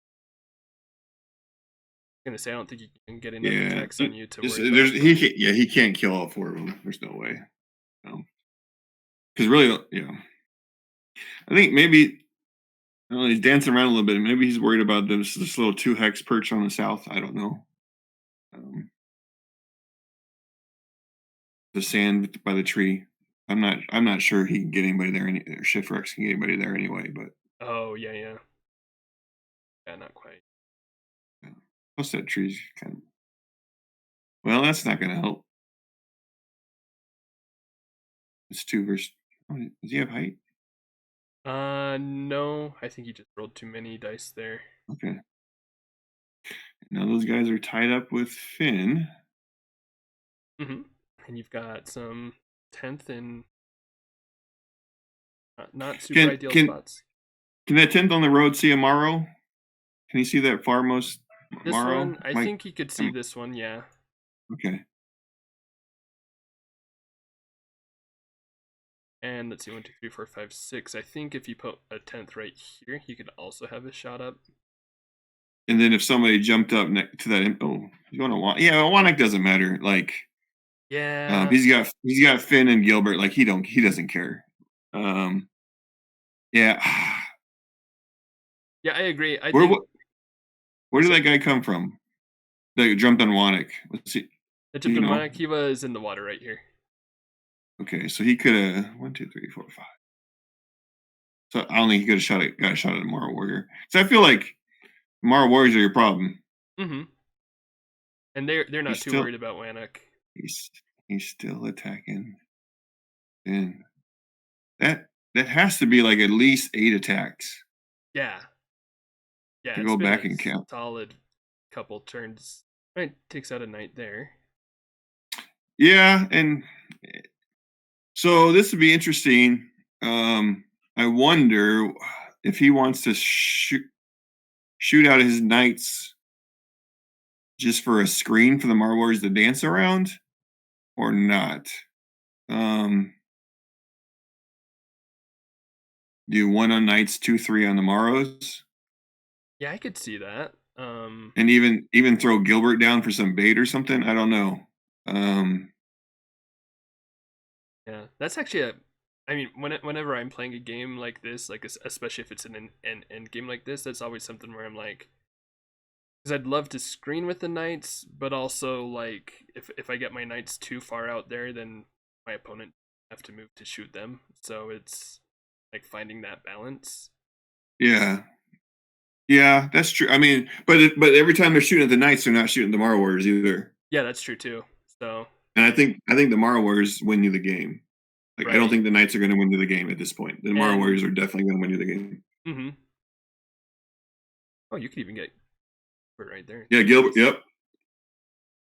I'm gonna say I don't think he can get enough Yeah, attacks on you to just worry about. he can't kill all four of them. There's no way. No, because really, I think maybe he's dancing around a little bit. Maybe he's worried about this little 2 hex perch on the south. I don't know. Um, the sand by the tree. I'm not sure he can get anybody there. Or Shiftrex can get anybody there anyway. But Oh yeah, not quite. plus that tree's kind of. Well, that's not going to help. It's 2 versus. Oh, does he have height? No, I think he just rolled too many dice there. Okay. Now those guys are tied up with Finn. Mm-hmm. And you've got some 10th and not super Can ideal can spots. can that 10th on the road see a Marro? Can you see that farmost This Marro? one, I Mike. think you could see this one, yeah. Okay. And let's see, 1, 2, 3, 4, 5, 6. I think if you put a 10th right here, he could also have a shot up. And then if somebody jumped up to that, you want to want? Yeah, Wanek doesn't matter. Like, Yeah. he's got Finn and Gilbert. Like he doesn't care. Yeah. Yeah, I agree. I Where think where did that guy come from? That jumped on Wanek. Let's see. the Do you know? Diplomatic, he was in the water right here. Okay, so he could have 1, 2, 3, 4, 5. So I don't think he could have got a shot at a Marro Warrior. So I feel like Marro Warriors are your problem. Mm-hmm. And they're not He's too still worried about Wannock. he's he's still attacking. And that has to be like at least 8 attacks Yeah. Yeah, to it's go been back a and count. solid couple turns. Right, takes out a knight there. Yeah, and so this would be interesting. I wonder if he wants to shoot out his knights just for a screen for the Marro Warriors to dance around or not. Do 1 on knights, 2, 3 on the Marros, Yeah, I could see that. and even throw Gilbert down for some bait or something. I don't know. Um, Yeah, that's actually a. I mean, whenever I'm playing a game like this, like especially if it's an end game like this, that's always something where I'm like, because I'd love to screen with the knights, but also like if I get my knights too far out there, then my opponent have to move to shoot them. So it's like finding that balance. yeah, yeah, that's true. I mean, but every time they're shooting at the knights, they're not shooting the Marro Warriors either. Yeah, that's true too. So And I think the Marro Warriors win you the game. Like I don't right. think the Knights are going to win you the game at this point. The Marro And Warriors are definitely going to win you the game. mm-hmm. Oh, you could even get right there. Yeah, That's Gilbert. nice. Yep.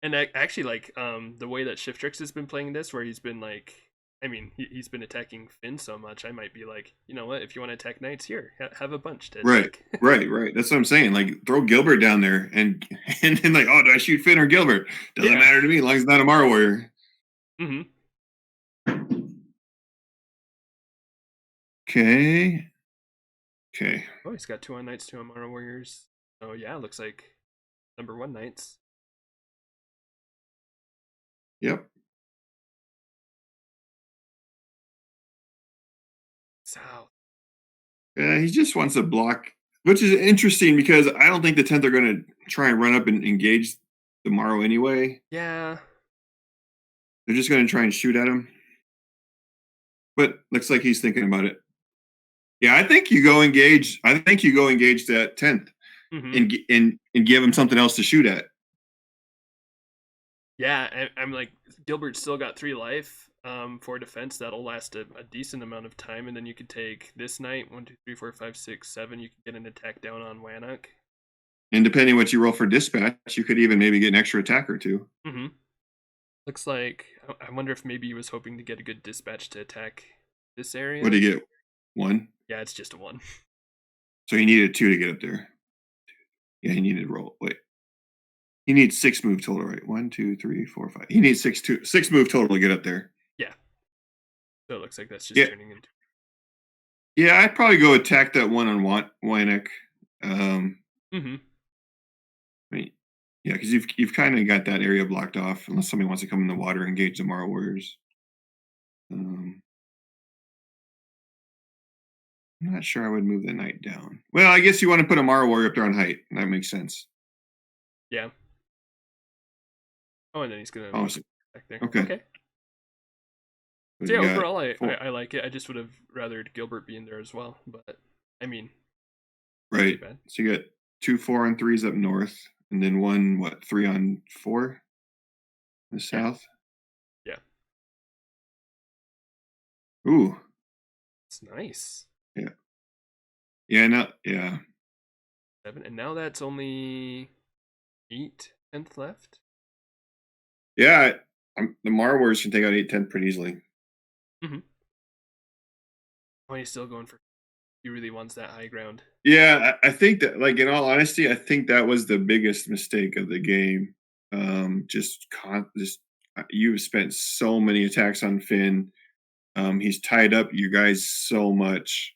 And actually, like the way that Shiftrex has been playing this, where he's been like, I mean, he's been attacking Finn so much. I might be like, you know what? If you want to attack knights, here, have a bunch to Right. attack. Right. That's what I'm saying. Like throw Gilbert down there and then like, oh, do I shoot Finn or Gilbert? Doesn't Yeah. matter to me as long as it's not a Marro Warrior. Mm-hmm. Okay. Okay. Oh, he's got 2 on knights, 2 on Marro Warriors. Oh yeah, looks like number 1 knights. Yep. South. He just wants to block Which is interesting because I don't think the 10th are going to try and run up and engage the Marrow anyway. Yeah. They're just going to try and shoot at him. But looks like he's thinking about it. Yeah, I think you go engage. I think you go engage that 10th and give him something else to shoot at. Yeah, I'm like Gilbert's still got 3 life for defense. That'll last a decent amount of time, and then you could take this knight 1, 2, 3, 4, 5, 6, 7. You could get an attack down on Wannock. And depending what you roll for dispatch, you could even maybe get an extra attack or two. Looks like I wonder if maybe he was hoping to get a good dispatch to attack this area. What do you get? 1? Yeah, it's just a 1. So he needed 2 to get up there. Yeah, he needed to roll. Wait. He needs 6 move total, right? 1, 2, 3, 4, 5. He needs 6 move total to get up there. Yeah. So it looks like that's just turning into. Yeah, I'd probably go attack that one on Wannock. I mean, yeah, because you've kind of got that area blocked off, unless somebody wants to come in the water and engage the Marro Warriors. I'm not sure I would move the knight down. Well, I guess you want to put a Marro Warrior up there on height. That makes sense. Yeah. Oh, and then he's gonna back there. Okay. So yeah, overall, I like it. I just would have rathered Gilbert be in there as well, but I mean, right. So you got 2 4 on 3s up north, and then 1 3 on 4 in the south. Yeah. Ooh, it's nice. Yeah. Yeah. No. Yeah. 7, and now that's only 8 10th left. Yeah, the Marro Warriors can take out 8 10 pretty easily. Oh, he's still going for. He really wants that high ground. Yeah, I think that, like, in all honesty, I think that was the biggest mistake of the game. Just you've spent so many attacks on Finn. He's tied up you guys so much.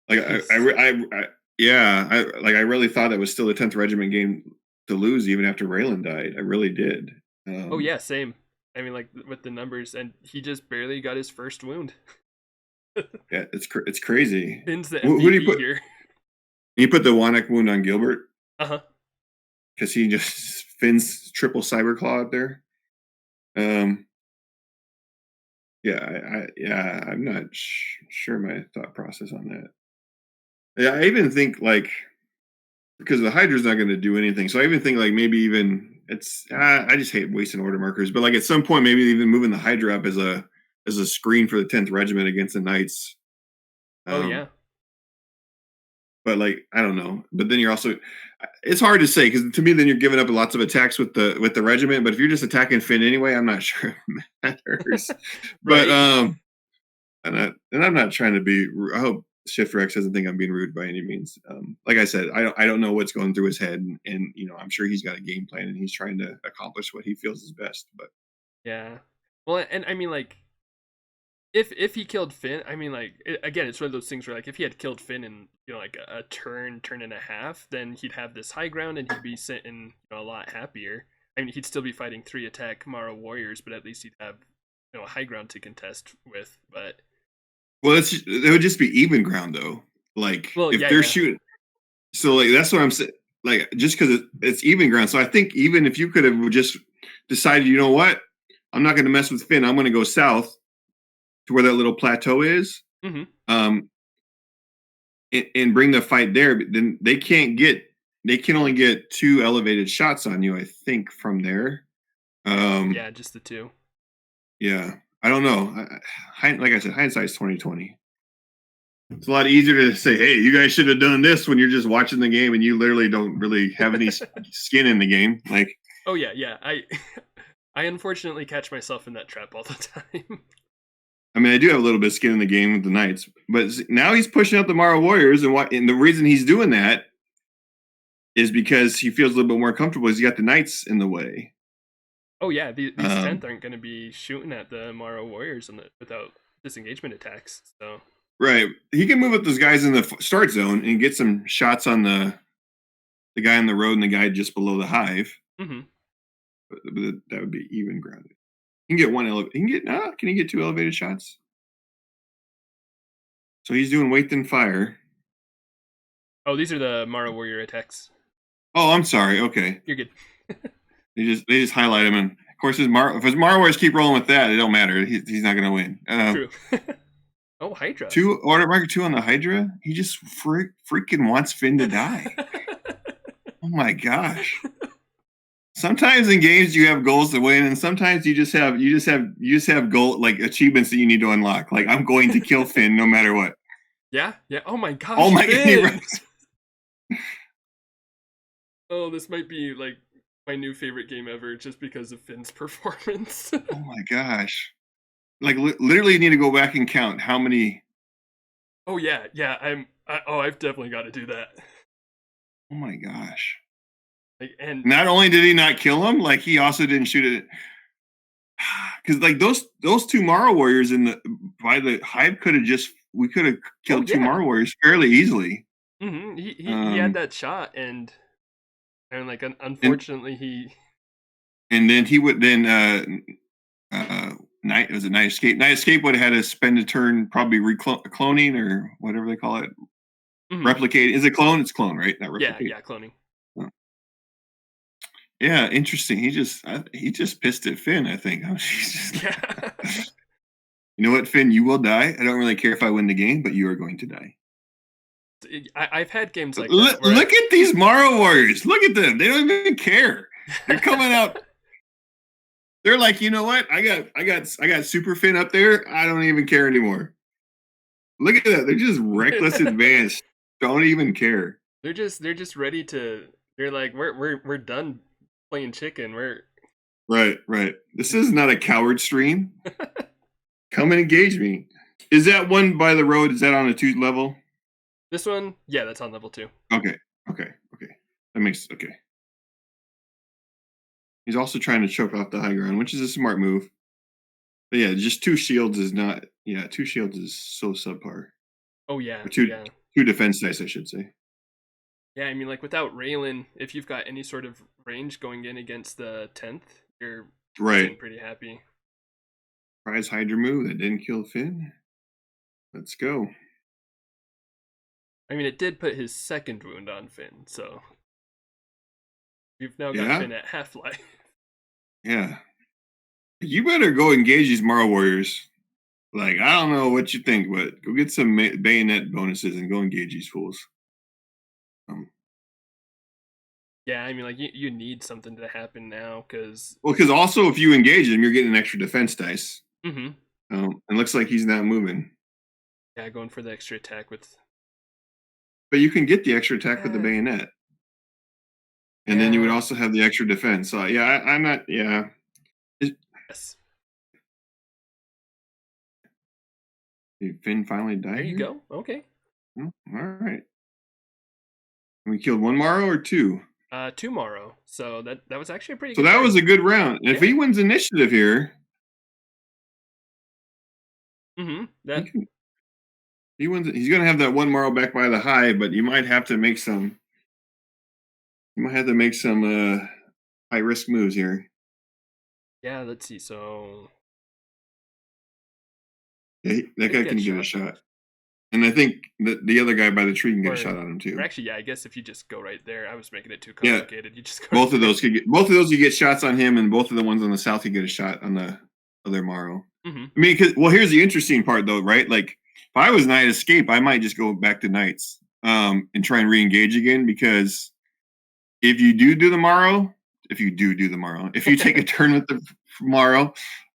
Like I really thought it was still a 10th Regiment game to lose even after Raelin died. I really did. Oh yeah, same. I mean, like with the numbers, and he just barely got his first wound. Yeah, it's crazy. Finn's the MVP who do you put here? You put the Wannock wound on Gilbert. Because he just Finn's triple cyber claw out there. Yeah, I'm not sure my thought process on that. Yeah, I even think like because the Hydra's not going to do anything, so I even think like maybe even it's I just hate wasting order markers, but like at some point maybe even moving the Hydra up as a screen for the 10th Regiment against the Knights. Oh yeah. But like I don't know. But then you're also it's hard to say because to me then you're giving up lots of attacks with the regiment. But if you're just attacking Finn anyway, I'm not sure it matters. But and I'm not trying to be. I hope Shiftrex doesn't think I'm being rude by any means. Like I said, I don't know what's going through his head, and you know I'm sure he's got a game plan and he's trying to accomplish what he feels is best. But yeah, well, and I mean like. If he killed Finn, I mean, like again, it's one of those things where like if he had killed Finn in like a turn and a half, then he'd have this high ground and he'd be sitting a lot happier. I mean, he'd still be fighting 3 attack Marro Warriors, but at least he'd have a high ground to contest with. But well, it would just be even ground though. Like if they're shooting, so like that's what I'm saying. Like just because it's even ground, so I think even if you could have just decided, you know what, I'm not going to mess with Finn. I'm going to go south to where that little plateau is, and bring the fight there. But then they can only get 2 elevated shots on you, I think, from there. Yeah, just the 2. Yeah, I don't know. Like I said, hindsight's 20/20. It's a lot easier to say, "Hey, you guys should have done this" when you're just watching the game and you literally don't really have any skin in the game. Like, oh yeah. I unfortunately catch myself in that trap all the time. I mean, I do have a little bit of skin in the game with the Knights, but now he's pushing up the Marro Warriors, and the reason he's doing that is because he feels a little bit more comfortable. He's got the Knights in the way. Oh yeah, these 10th aren't going to be shooting at the Marro Warriors without disengagement attacks. So right, he can move up those guys in the start zone and get some shots on the guy on the road and the guy just below the hive. But that would be even grounded. He can get 1 can he get 2 elevated shots? So he's doing weight and fire. Oh, these are the Marro Warrior attacks. Oh, I'm sorry. Okay. You're good. They just highlight him, and of course, if his Marro Warriors keep rolling with that, it don't matter. He's not going to win. True. Oh, Hydra. 2 order marker 2 on the Hydra. He just freaking wants Finn to die. Oh my gosh. Sometimes in games you have goals to win, and sometimes you just have goal like achievements that you need to unlock. Like I'm going to kill Finn no matter what. Yeah. Oh my gosh. Oh my god. Oh, this might be like my new favorite game ever just because of Finn's performance. Oh my gosh. Like literally you need to go back and count how many. Oh yeah. I've definitely got to do that. Oh my gosh. Like, and not only did he not kill him, like he also didn't shoot it. Because like those 2 Marro Warriors by the Hive we could have killed 2 Marro Warriors fairly easily. Mm-hmm. He had that shot, and like unfortunately he. And then he would Knight of Scape. Knight of Scape would have had to spend a turn probably cloning or whatever they call it. Mm-hmm. Replicating. Is it clone? It's clone, right? Not replicate. Yeah, cloning. Oh. Yeah, interesting. He just pissed at Finn, I think. Yeah. You know what, Finn? You will die. I don't really care if I win the game, but you are going to die. I've had games like that. Look at these Marro Warriors. Look at them. They don't even care. They're coming out. They're like, you know what? I got Super Finn up there. I don't even care anymore. Look at that. They're just reckless advanced. Don't even care. They're just ready to. They're like, we're done playing chicken. We're right. This is not a coward stream. Come and engage me. Is that one by the road? Is that on a 2 level? This one, yeah, that's on level 2. Okay. That makes okay. He's also trying to choke off the high ground, which is a smart move. But yeah, just 2 shields is not. Yeah, 2 shields is so subpar. Oh yeah. Or 2 defense dice, I should say. Yeah, I mean, like without Raelin, if you've got any sort of range going in against the 10th, you're pretty happy. Prize Hydra move that didn't kill Finn. Let's go. I mean, it did put his 2nd wound on Finn, so you've now got Finn at half-life. Yeah. You better go engage these Marro Warriors. Like, I don't know what you think, but go get some bayonet bonuses and go engage these fools. Yeah, I mean, like, you need something to happen now, because... Well, because also, if you engage him, you're getting an extra defense dice. Mm-hmm. It looks like he's not moving. Yeah, going for the extra attack with... But you can get the extra attack with the bayonet. And then you would also have the extra defense. So, yeah, I'm not... Yeah. Yes. Did Finn finally die? There you go. Okay. Oh, all right. We killed 1 Marro or 2? 2 Marro. So that was actually a pretty good. So that was a good round. And if he wins initiative here... Mm-hmm. He wins. He's going to have that 1 Marro back by the high, but you might have to make some... You might have to make some high-risk moves here. Yeah, let's see. So... Yeah, that guy can get a shot. And I think the other guy by the tree can get a shot on him too. Or actually, yeah, I guess if you just go right there, I was making it too complicated. Yeah. You just go both right of those could get you get shots on him, and both of the ones on the south you get a shot on the other Marro. Mm-hmm. I mean, here's the interesting part though, right? Like if I was Knight of Scape, I might just go back to Knights and try and re-engage again, because if you do the Marro, if you take a turn with the Marro,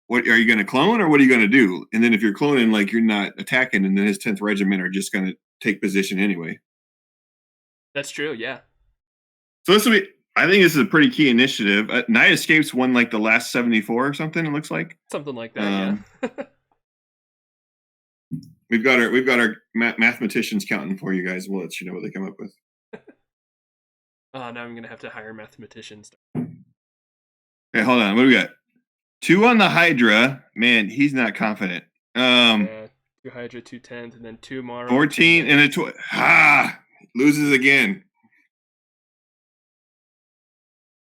what are you going to clone, or what are you going to do? And then if you're cloning, like you're not attacking, and then his 10th regiment are just going to take position anyway. That's true, yeah. So I think this is a pretty key initiative. Knight Escapes won like the last 74 or something. It looks like something like that. Yeah. we've got our mathematicians counting for you guys. We'll let you know what they come up with. Now I'm gonna have to hire mathematicians. Hey, hold on. What do we got? 2 on the Hydra. Man, he's not confident. 2 Hydra, 2 10s, and then 2 Marro. 14 and a loses again.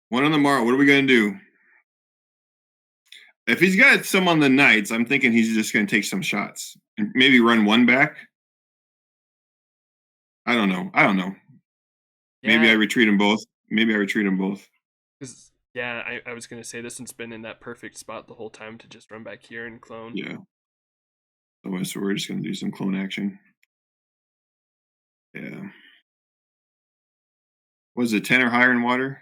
1 on the Marro. What are we gonna do? If he's got some on the Knights, I'm thinking he's just gonna take some shots and maybe run 1 back. I don't know. I don't know. Maybe I Yeah, retreat them both. Maybe I retreat them both. because yeah, I was gonna say this one's been in that perfect spot the whole time to just run back here and clone. Yeah. So we're just gonna do some clone action. Yeah. Was it 10 or higher in water?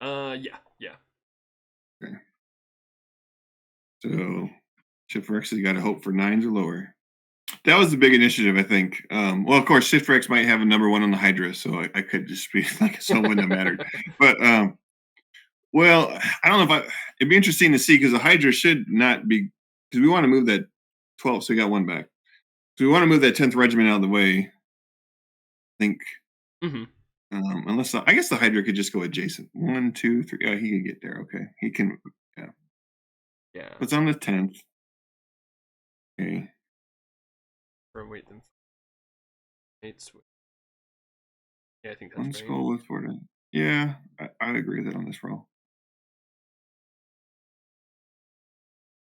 Yeah. Okay. So Shiftrex has got to hope for 9s or lower. That was the big initiative, I think. Well, of course, Shiftrex might have a number 1 on the Hydra, so I could just be like, so it wouldn't have mattered. But well, I don't know if it'd be interesting to see because the Hydra should not be because we want to move that 12, so we got 1 back. So we want to move that 10th regiment out of the way. I think Mm-hmm. unless I guess the Hydra could just go adjacent. 1, 2, 3. Oh, he could get there. Okay, he can. Yeah, Yeah. it's on the 10th. Okay. Or wait them. Knights. Yeah, I think that's One right. skull with 4. Yeah, I agree with that on this roll.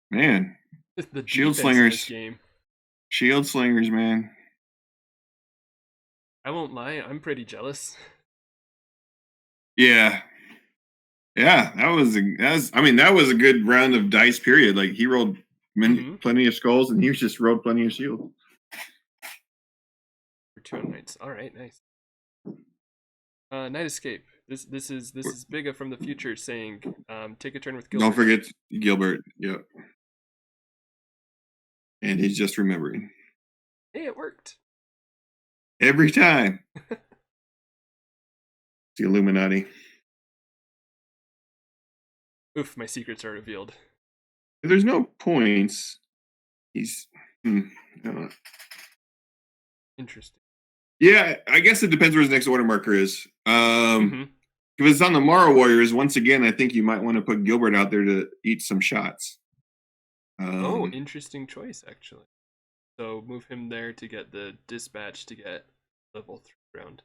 Man, The shield defense in this slingers. game. Shield slingers, man. I won't lie, I'm pretty jealous. Yeah. Yeah, that was a good round of dice period. Like he rolled plenty of skulls and he just rolled plenty of shield. For 2 on Knights. Alright, nice. Knight of Scape. This is Bigga from the future saying, take a turn with Gilbert. Don't forget Gilbert. Yep. And he's just remembering. Hey, it worked. Every time. The Illuminati. Oof, my secrets are revealed. If there's no points, he's Interesting. yeah, I guess it depends where his next order marker is. If it's on the Marro Warriors, once again, I think you might want to put Gilbert out there to eat some shots. Interesting choice, actually. So move him there to get the dispatch to get level 3 round.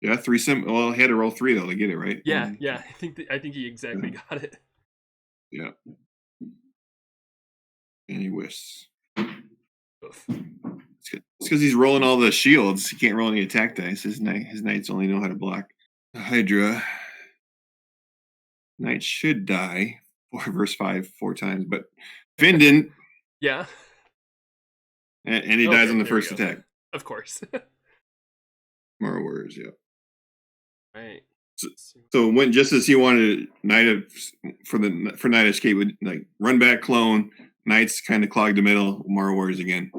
Yeah, 3 well, he had to roll 3 though to get it, right? Yeah. I think he exactly got it. Yeah. And he whisks. Oof. It's because he's rolling all the shields. He can't roll any attack dice. His knights only know how to block. Hydra. Knight should die 4 verse 5 4 times, but Finn didn't. Yeah. And he dies on the first attack. Of course. Marro Warriors, yeah. Right. So when just as he wanted for Knight of Scape would like run back clone, Knights kind of clogged the middle, Marro Warriors again.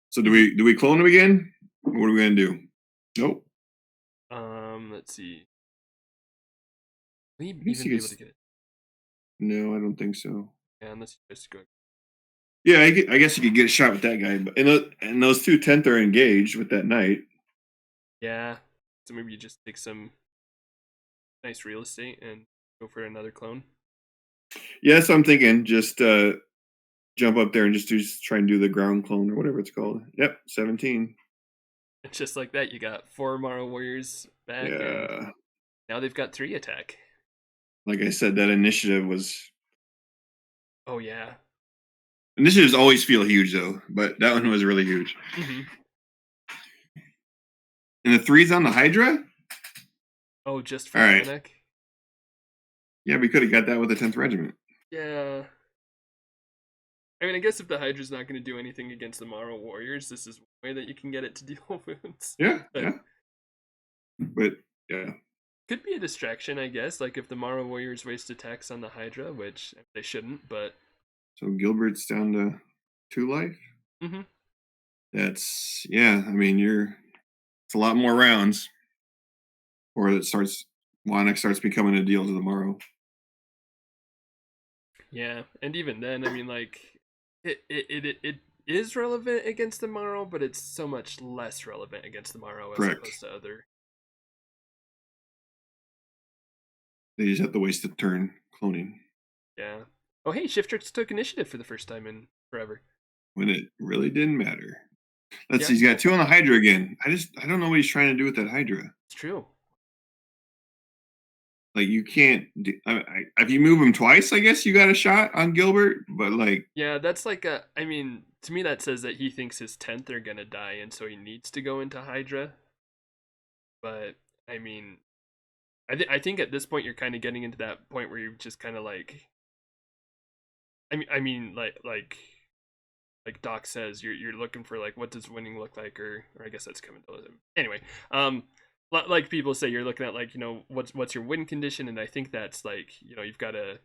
So do we clone him again? What are we gonna do? Nope. Let's see. Will he even be able to get it? No, I don't think so. Yeah, unless he just go. Yeah, I guess you could get a shot with that guy, but and those 2 10th are engaged with that knight. Yeah, so maybe you just take some nice real estate and go for another clone. Yes, I'm thinking just jump up there and just try and do the ground clone or whatever it's called. Yep, 17. And just like that, you got 4 Marro Warriors back. Yeah. And now they've got 3 attack. Like I said, that initiative was. Oh yeah. Initiatives always feel huge though, but that one was really huge. Mm-hmm. And the 3's on the Hydra? Oh, just for All right. panic? Yeah, we could have got that with the 10th Regiment. Yeah. I mean, I guess if the Hydra's not going to do anything against the Marro Warriors, this is one way that you can get it to deal wounds. Yeah, But, yeah. Could be a distraction, I guess. Like if the Marro Warriors waste attacks on the Hydra, which they shouldn't, but... So Gilbert's down to 2 life? Mm-hmm. That's, yeah, I mean, it's a lot more rounds. Or Wannick starts becoming a deal to the Marro. Yeah, and even then, I mean, like, it is relevant against the Marro, but it's so much less relevant against the Marro as opposed to other. They just have to waste a turn cloning. Yeah. Oh, hey, Shiftrex took initiative for the first time in forever. When it really didn't matter. Let's see, he's got 2 on the Hydra again. I don't know what he's trying to do with that Hydra. It's true. Like, you can't... if you move him twice, I guess you got a shot on Gilbert, but like... Yeah, that's like I mean, to me that says that he thinks his 10th are gonna die, and so he needs to go into Hydra. But I mean, I think at this point you're kind of getting into that point where you're just kind of like, like Doc says, you're looking for like what does winning look like, or I guess that's coming to anyway. Like people say, you're looking at like what's your win condition, and I think that's like you've got to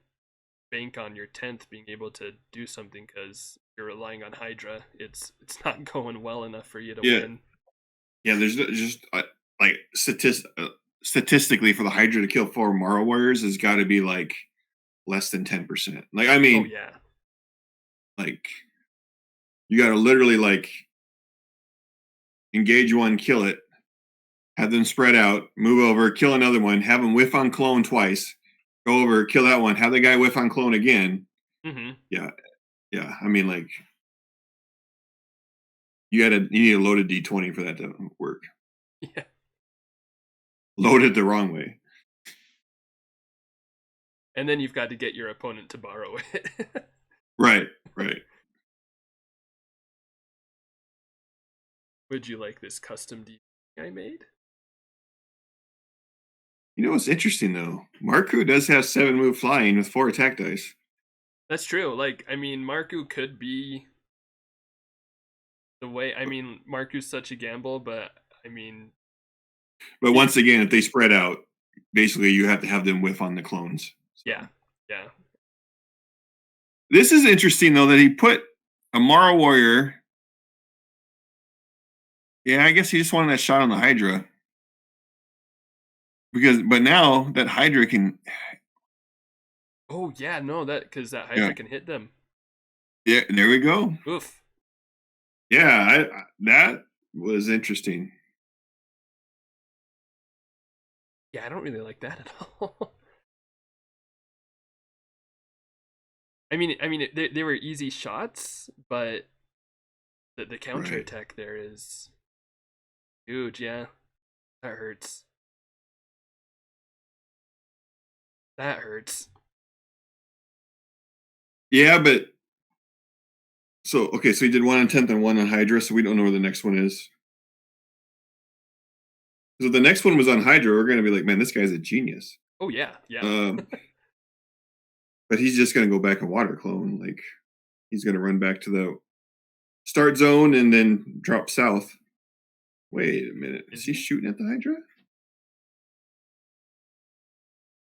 bank on your 10th being able to do something, because you're relying on Hydra. It's not going well enough for you to win. Yeah, there's just like statistically for the Hydra to kill 4 Marro Warriors has got to be like less than 10%. Like I mean, oh yeah, like you got to literally like engage one, kill it, have them spread out, move over, kill another one, have them whiff on clone twice, go over, kill that one, have the guy whiff on clone again. mm-hmm. Yeah. I mean, like you need a loaded D20 for that to work. Yeah, Loaded the wrong way. And then you've got to get your opponent to borrow it. Right. Would you like this custom D I made? You know what's interesting though? Marku does have 7 move flying with 4 attack dice. That's true. Like, I mean, Marku could be the way. I mean, Marku's such a gamble, but I mean. But once again, if they spread out, basically you have to have them whiff on the clones. So. Yeah. This is interesting though that he put a Marro Warrior. Yeah, I guess he just wanted that shot on the Hydra. But now that Hydra can. Oh yeah, no, because that Hydra can hit them. Yeah, there we go. Oof. Yeah, that was interesting. Yeah, I don't really like that at all. I mean, they were easy shots, but the counter attack there is huge. Yeah, that hurts. That hurts. Yeah, but so he did 1 on 10th and 1 on Hydra, so we don't know where the next one is. So the next one was on Hydra. We're gonna be like, man, this guy's a genius. Oh yeah. But he's just gonna go back and water clone. Like he's gonna run back to the start zone and then drop south. Wait a minute, is he shooting at the Hydra?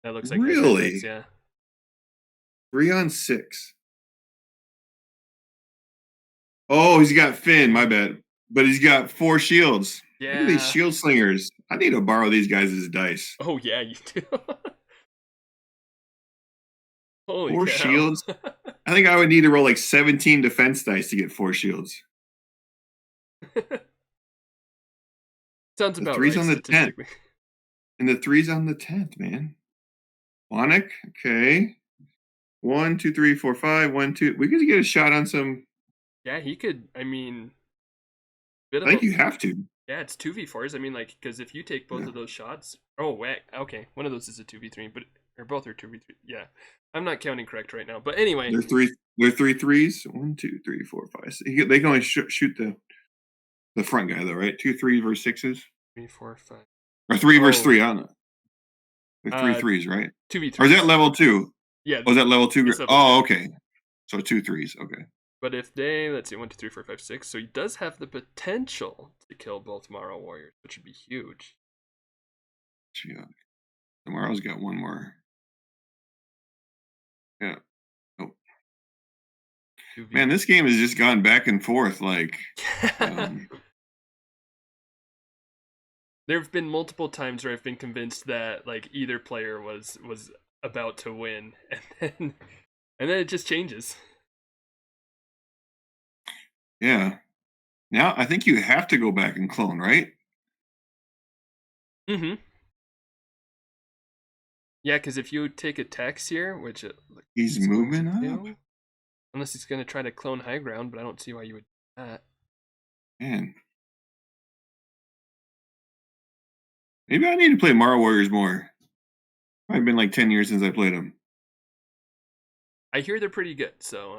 That looks like really, Hydra, yeah. 3 on 6. Oh, he's got Finn. My bad, but he's got 4 shields. Yeah. Look at these shield slingers. I need to borrow these guys' dice. Oh yeah, you do. Holy 4 cow. shields. I think I would need to roll like 17 defense dice to get 4 shields. Sounds about 3's right, on the 10th. And the 3's on the 10th, man. Wonick, okay. 1, 2, 3, 4, 5. 1, 2. We could get a shot on some. Yeah, he could. I mean, I think you have to. Yeah, it's 2v4s. I mean, like, because if you take both of those shots. Oh, wait. Okay, one of those is a 2v3, or both are 2v3. Yeah, I'm not counting correct right now. But anyway, They're 3 3s. 1, 2, 3, 4, 5. 6. They can only shoot the front guy though, right? 2 3 versus 6s. 3, 4, 5. Or 3 versus 3. I don't know. They're 3 3s, right? 2v3. Or is that level 2? Yeah. Oh, is that level 2? Level oh, 2. Okay. So 2 3s. Okay. But if they, let's see, 1, 2, 3, 4, 5, 6. So he does have the potential to kill both Marro Warriors, which would be huge. Yeah. Tomorrow's got 1 more. Yeah. Oh. Man, this game has just gone back and forth. Like, there have been multiple times where I've been convinced that like either player was about to win, and then it just changes. Yeah. Now I think you have to go back and clone, right? Mm-hmm. Yeah, because if you take a Tex here, which he's moving up, unless he's going to try to clone high ground, but I don't see why you would do that. Man, maybe I need to play Marro Warriors more. It's been like 10 years since I played them. I hear they're pretty good, so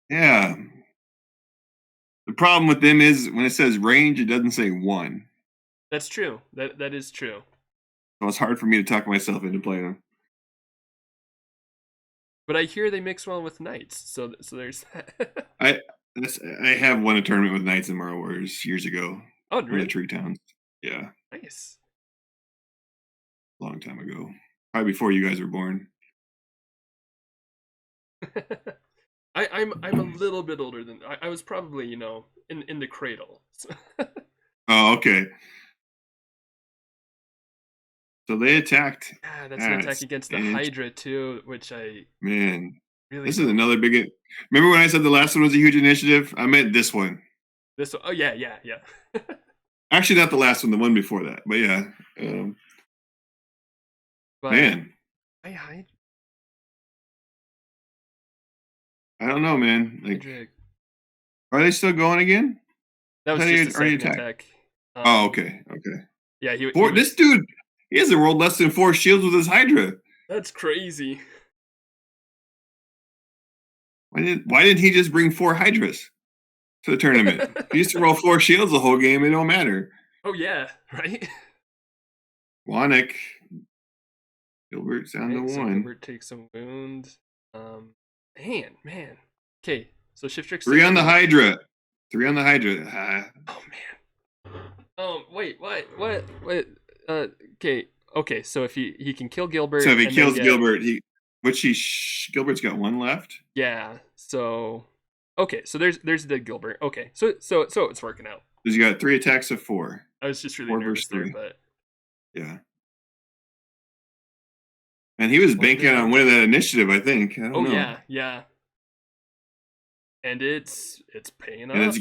yeah. The problem with them is when it says range, it doesn't say 1. That's true. That is true. So it's hard for me to talk myself into playing them. But I hear they mix well with knights, so there's that. I have won a tournament with Knights and Marro Warriors years ago. Oh, For really? the Tree Towns. Yeah. Nice. Long time ago. Probably before you guys were born. I'm a little bit older than I was probably, you know, in the cradle. So. Oh, okay. So they attacked. Yeah, that's an attack against the Hydra too, which I really. This is don't. another big. Remember when I said the last one was a huge initiative? I meant this one. This one, oh yeah. Actually, not the last one, the one before that. But yeah, but man, I don't know, man. Like, Hydra. are they still going again? That was just a second attack. Oh, okay. Yeah, this dude, he hasn't rolled less than 4 shields with his Hydra. That's crazy. Why didn't he just bring 4 Hydras to the tournament? He used to roll 4 shields the whole game. It don't matter. Oh yeah, right. Wannick. Gilbert's down to 1. Gilbert takes a wound. Man. Okay, so Shiftrex. 3 on the Hydra. 3 on the Hydra. Oh man. Wait. What? Okay. So if he can kill Gilbert. So if he kills Gilbert, Gilbert's got 1 left. Yeah. So. Okay. So there's the Gilbert. Okay. So it's working out. Because you got 3 attacks of 4. I was just really nervous there, but. Yeah. And he was banking on winning that initiative, I think. I don't know. Yeah. And it's paying off.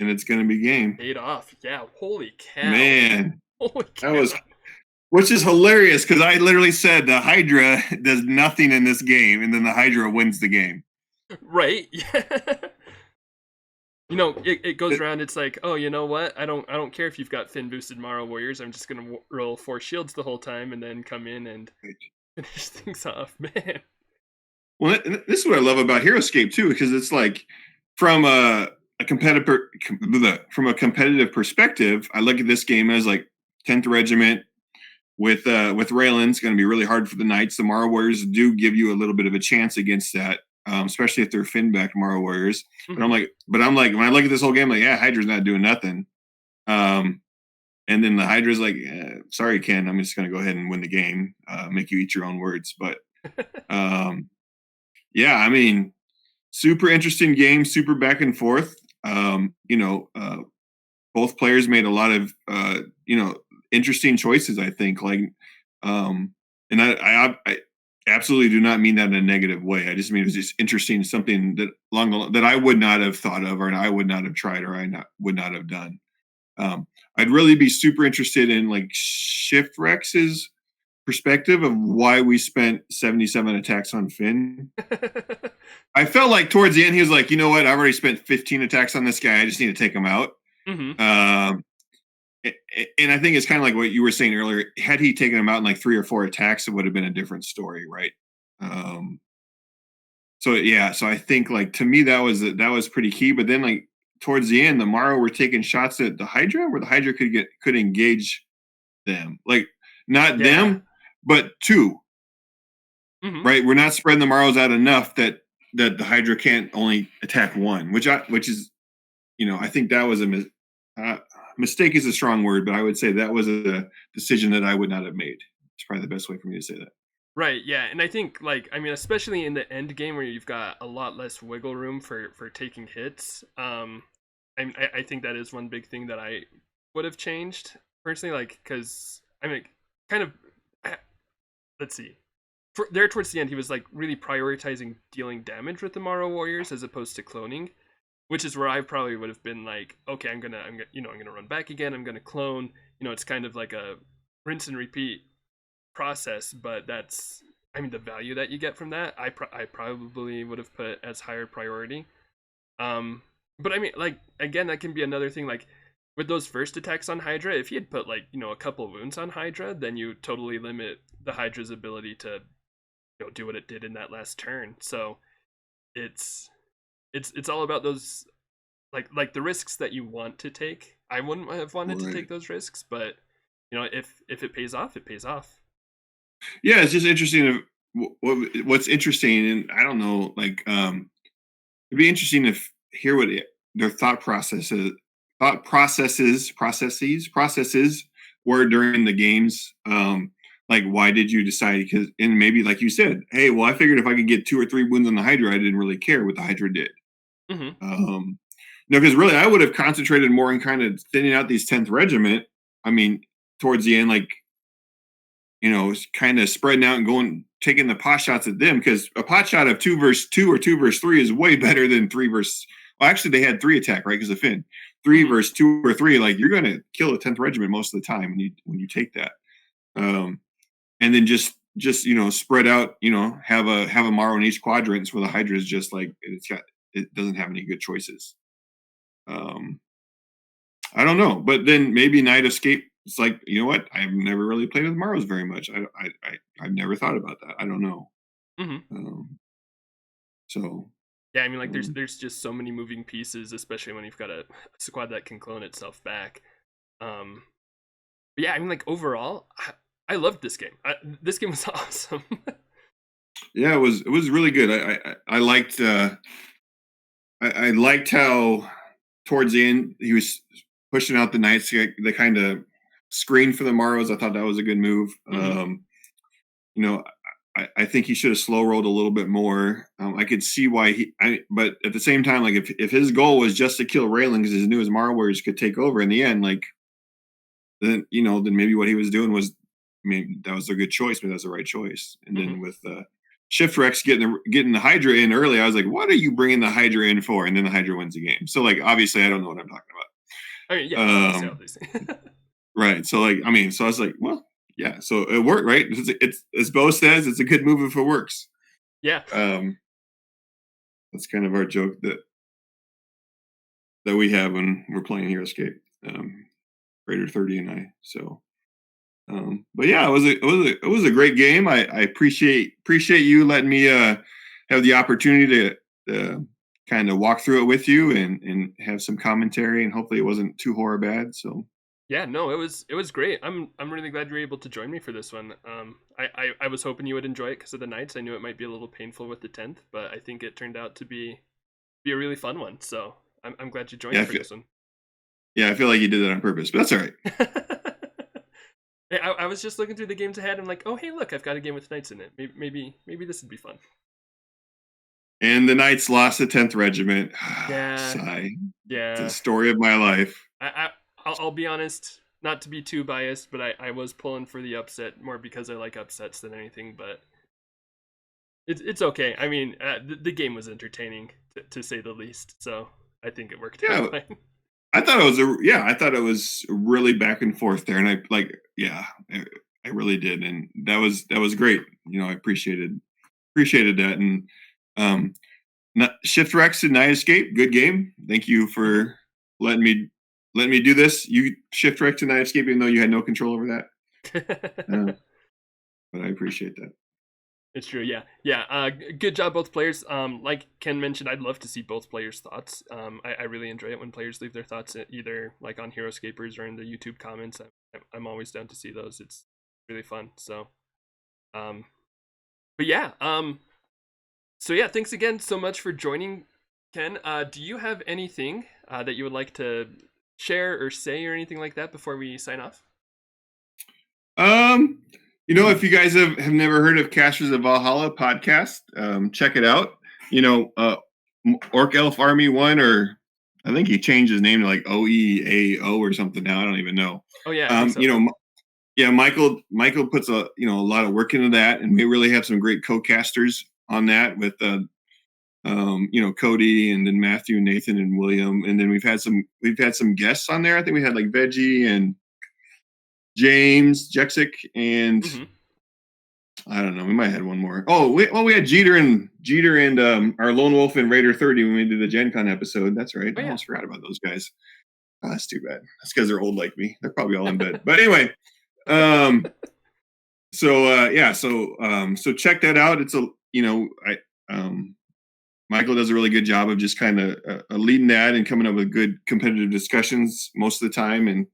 And it's going to be game. Paid off. Yeah. Holy cow. Man. Holy cow. Which is hilarious because I literally said the Hydra does nothing in this game, and then the Hydra wins the game. Right? Yeah. You know, it goes around. It's like, oh, you know what? I don't care if you've got Finn boosted Marro Warriors. I'm just gonna roll 4 shields the whole time and then come in and finish things off, man. Well, this is what I love about Heroscape too, because it's like from a competitive perspective, I look at this game as like 10th Regiment with Raelin. It's going to be really hard for the Knights. The Marro Warriors do give you a little bit of a chance against that. Especially if they're Finn-backed Marro Warriors. Mm-hmm. But I'm like, when I look at this whole game, I'm like, yeah, Hydra's not doing nothing. And then the Hydra's like, sorry, Ken, I'm just going to go ahead and win the game, make you eat your own words. But yeah, I mean, super interesting game, super back and forth. Both players made a lot of, interesting choices, I think. Like, and I absolutely do not mean that in a negative way. I just mean it was just interesting, something that that I would not have thought of, or I would not have tried, or would not have done. I'd really be super interested in like Shiftrex's perspective of why we spent 77 attacks on Finn. I felt like towards the end he was like, you know what? I've already spent 15 attacks on this guy. I just need to take him out. Mm-hmm. And I think it's kind of like what you were saying earlier. Had he taken him out in like 3 or 4 attacks, it would have been a different story, right? So I think like to me that was pretty key. But then like towards the end, the Marro were taking shots at the Hydra, where the Hydra could engage them, like not them, but 2. Mm-hmm. Right? We're not spreading the Marros out enough that the Hydra can't only attack 1, which is, I think that was a mistake is a strong word, but I would say that was a decision that I would not have made. It's probably the best way for me to say that. Right, yeah. And I think, especially in the end game where you've got a lot less wiggle room for taking hits, I think that is one big thing that I would have changed, personally, because, let's see. There towards the end, he was, really prioritizing dealing damage with the Marro Warriors as opposed to cloning. Which is where I probably would have been like, okay, I'm gonna run back again. I'm gonna clone. It's kind of like a rinse and repeat process. But that's, the value that you get from that, I probably would have put as higher priority. But again, that can be another thing. Like with those first attacks on Hydra, if you had put a couple of wounds on Hydra, then you totally limit the Hydra's ability to, do what it did in that last turn. So it's all about those like the risks that you want to take. I wouldn't have wanted to Right. take those risks, but if it pays off, it pays off. Yeah, it's just interesting. What's interesting, and I don't know, like, it'd be interesting to hear what their processes were during the games. Like, why did you decide? Because, and maybe like you said, hey, well, I figured if I could get 2 or 3 wounds on the Hydra, I didn't really care what the Hydra did. Hmm. No, because really, I would have concentrated more on kind of thinning out these 10th Regiment. I mean, towards the end, like, kind of spreading out and taking the pot shots at them, because a pot shot of 2 versus 2 or 2 versus 3 is way better than 3 versus. Well, actually, they had 3 attack, right? Because of Finn, 3 versus 2 or 3, like, you're going to kill a 10th Regiment most of the time when you take that, and then just spread out, have a Marrow in each quadrant, where the Hydra is just like it doesn't have any good choices. Um, I don't know, but then maybe Knight of Scape. It's like, you know what? I've never really played with Marrows very much. I've never thought about that. I don't know. Hmm. Um, so Yeah, I mean, like um, there's just so many moving pieces, especially when you've got a squad that can clone itself back. Um, but yeah, I mean, like overall, I loved this game. This game was awesome. yeah, it was really good. I liked I liked how towards the end he was pushing out the Knights, the kind of screen for the Marrows. I thought that was a good move. Hmm. You know, I think he should have slow rolled a little bit more. I could see why but at the same time, like, if his goal was just to kill Raelin because his newest Marrow Warriors could take over in the end, like, then maybe what he was doing was, maybe that was a good choice, maybe that was the right choice. And Hmm. then with Shiftrex getting the Hydra in early, I was like, what are you bringing the Hydra in for? And then the Hydra wins the game. So, like, obviously, I don't know what I'm talking I mean, yeah, about. obviously. Right. So, like, I mean, so I was like, well, yeah. So it worked, right? It's as Bo says, it's a good move if it works. Yeah. Um, that's kind of our joke that we have when we're playing Heroscape. Raider 30 and I. So, but yeah, it was a great game. I appreciate you letting me have the opportunity to kind of walk through it with you and have some commentary, and hopefully it wasn't too horror bad. So Yeah, no, it was great. I'm really glad you were able to join me for this one. I was hoping you would enjoy it because of the Knights. I knew it might be a little painful with the 10th, but I think it turned out to be a really fun one. So I'm glad you joined yeah, for this one. I feel like you did that on purpose, but that's all right. Yeah, I was just looking through the games ahead. I'm like, oh hey, look, I've got a game with Knights in it. Maybe this would be fun. And the Knights lost the 10th Regiment. Yeah, Sigh. The yeah. story of my life. I'll be honest, not to be too biased, but I was pulling for the upset more because I like upsets than anything. But it's okay. I mean, the game was entertaining to say the least, so I think it worked out Yeah, fine. I thought it was really back and forth there, and I really did, and that was great. I appreciated that, and um, Shiftrex and Knight Escape, good game. Thank you Hmm. for letting me do this. You Shiftrex and Knight Escape, even though you had no control over that, but I appreciate that. It's true, yeah, yeah. Good job, both players. Like Ken mentioned, I'd love to see both players' thoughts. I really enjoy it when players leave their thoughts either like on Heroscapers or in the YouTube comments. I'm always down to see those. It's really fun. So, um, but yeah, so yeah, thanks again so much for joining, Ken. Do you have anything that you would like to share or say or anything like that before we sign off? Um, if you guys have never heard of Casters of Valhalla podcast, check it out. Orc Elf Army 1, or I think he changed his name to like OEAO or something now. I don't even know. Oh yeah, I think Um, so. you know, yeah, Michael puts a lot of work into that, and we really have some great co-casters on that with Cody, and then Matthew, Nathan, and William, and then we've had some guests on there. I think we had like Veggie and James Jexic, and Hmm. I don't know. We might have had one more. Oh, we had Jeter and our Lone Wolf and Raider 30 when we did the Gen Con episode. That's right. Oh I yeah. almost forgot about those guys. Oh, that's too bad. That's because they're old like me. They're probably all in bed. But anyway, so check that out. It's I Michael does a really good job of just kind of leading that and coming up with good competitive discussions most of the time. And,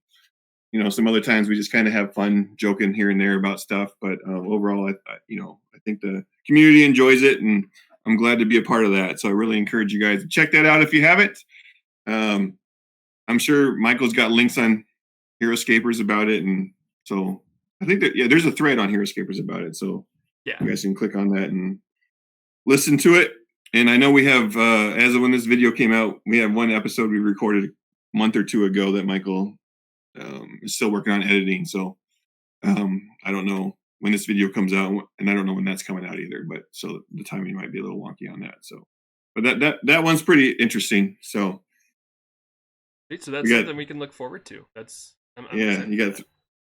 some other times we just kind of have fun joking here and there about stuff. But overall, I think the community enjoys it, and I'm glad to be a part of that. So I really encourage you guys to check that out if you haven't. I'm sure Michael's got links on Heroscapers about it. And so I think that, there's a thread on Heroscapers about it. So you guys can click on that and listen to it. And I know we have, as of when this video came out, we have one episode we recorded a month or two ago that Michael is still working on editing. So I don't know when this video comes out, and I don't know when that's coming out either. But so the timing might be a little wonky on that. So, but that one's pretty interesting. So, so that's something we can look forward to. I'm you got.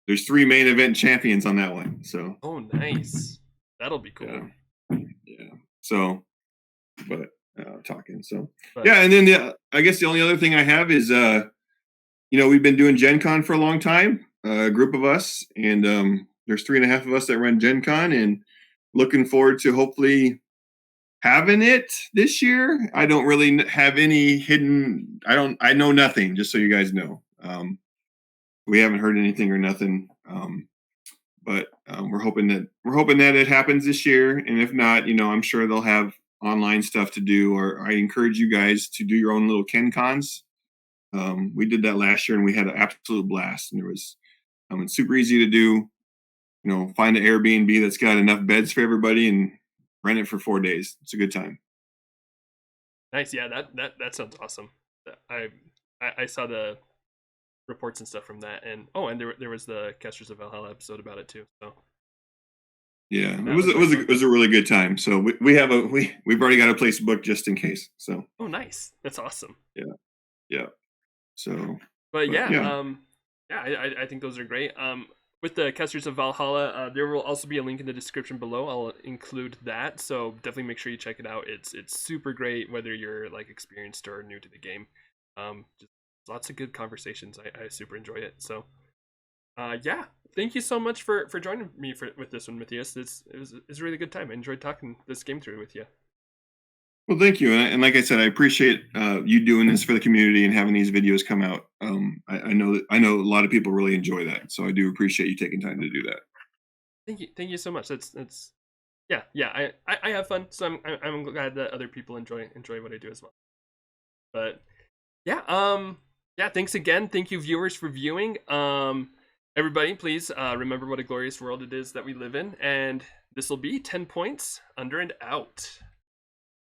There's 3 main event champions on that one. So. Oh, nice. That'll be cool. Yeah. So, but talking. So, and then I guess the only other thing I have is, we've been doing Gen Con for a long time, a group of us, and there's 3.5 of us that run Gen Con, and looking forward to hopefully having it this year. I don't really have any hidden. I know nothing. Just so you guys know, we haven't heard anything or nothing. But we're hoping that it happens this year, and if not, I'm sure they'll have online stuff to do. Or I encourage you guys to do your own little Ken Cons. We did that last year, and we had an absolute blast. And it's super easy to do. Find an Airbnb that's got enough beds for everybody and rent it for 4 days. It's a good time. Nice, yeah. That sounds awesome. I saw the reports and stuff from that, and there was the Casters of Valhalla episode about it too. So yeah, it was a really good time. So we've already got a place booked just in case. So nice, that's awesome. Yeah. So, but I think those are great. With the Casters of Valhalla, there will also be a link in the description below. I'll include that, so definitely make sure you check it out. It's super great, whether you're like experienced or new to the game. Just lots of good conversations. I super enjoy it. So, thank you so much for joining me with this one, Matthias. It was a really good time. I enjoyed talking this game through with you. Well, thank you, and like I said, I appreciate you doing this for the community and having these videos come out. I know a lot of people really enjoy that, so I do appreciate you taking time to do that. Thank you so much. That's I have fun, so I'm glad that other people enjoy what I do as well. But thanks again. Thank you, viewers, for viewing. Everybody, please remember what a glorious world it is that we live in, and this will be 10 points under and out.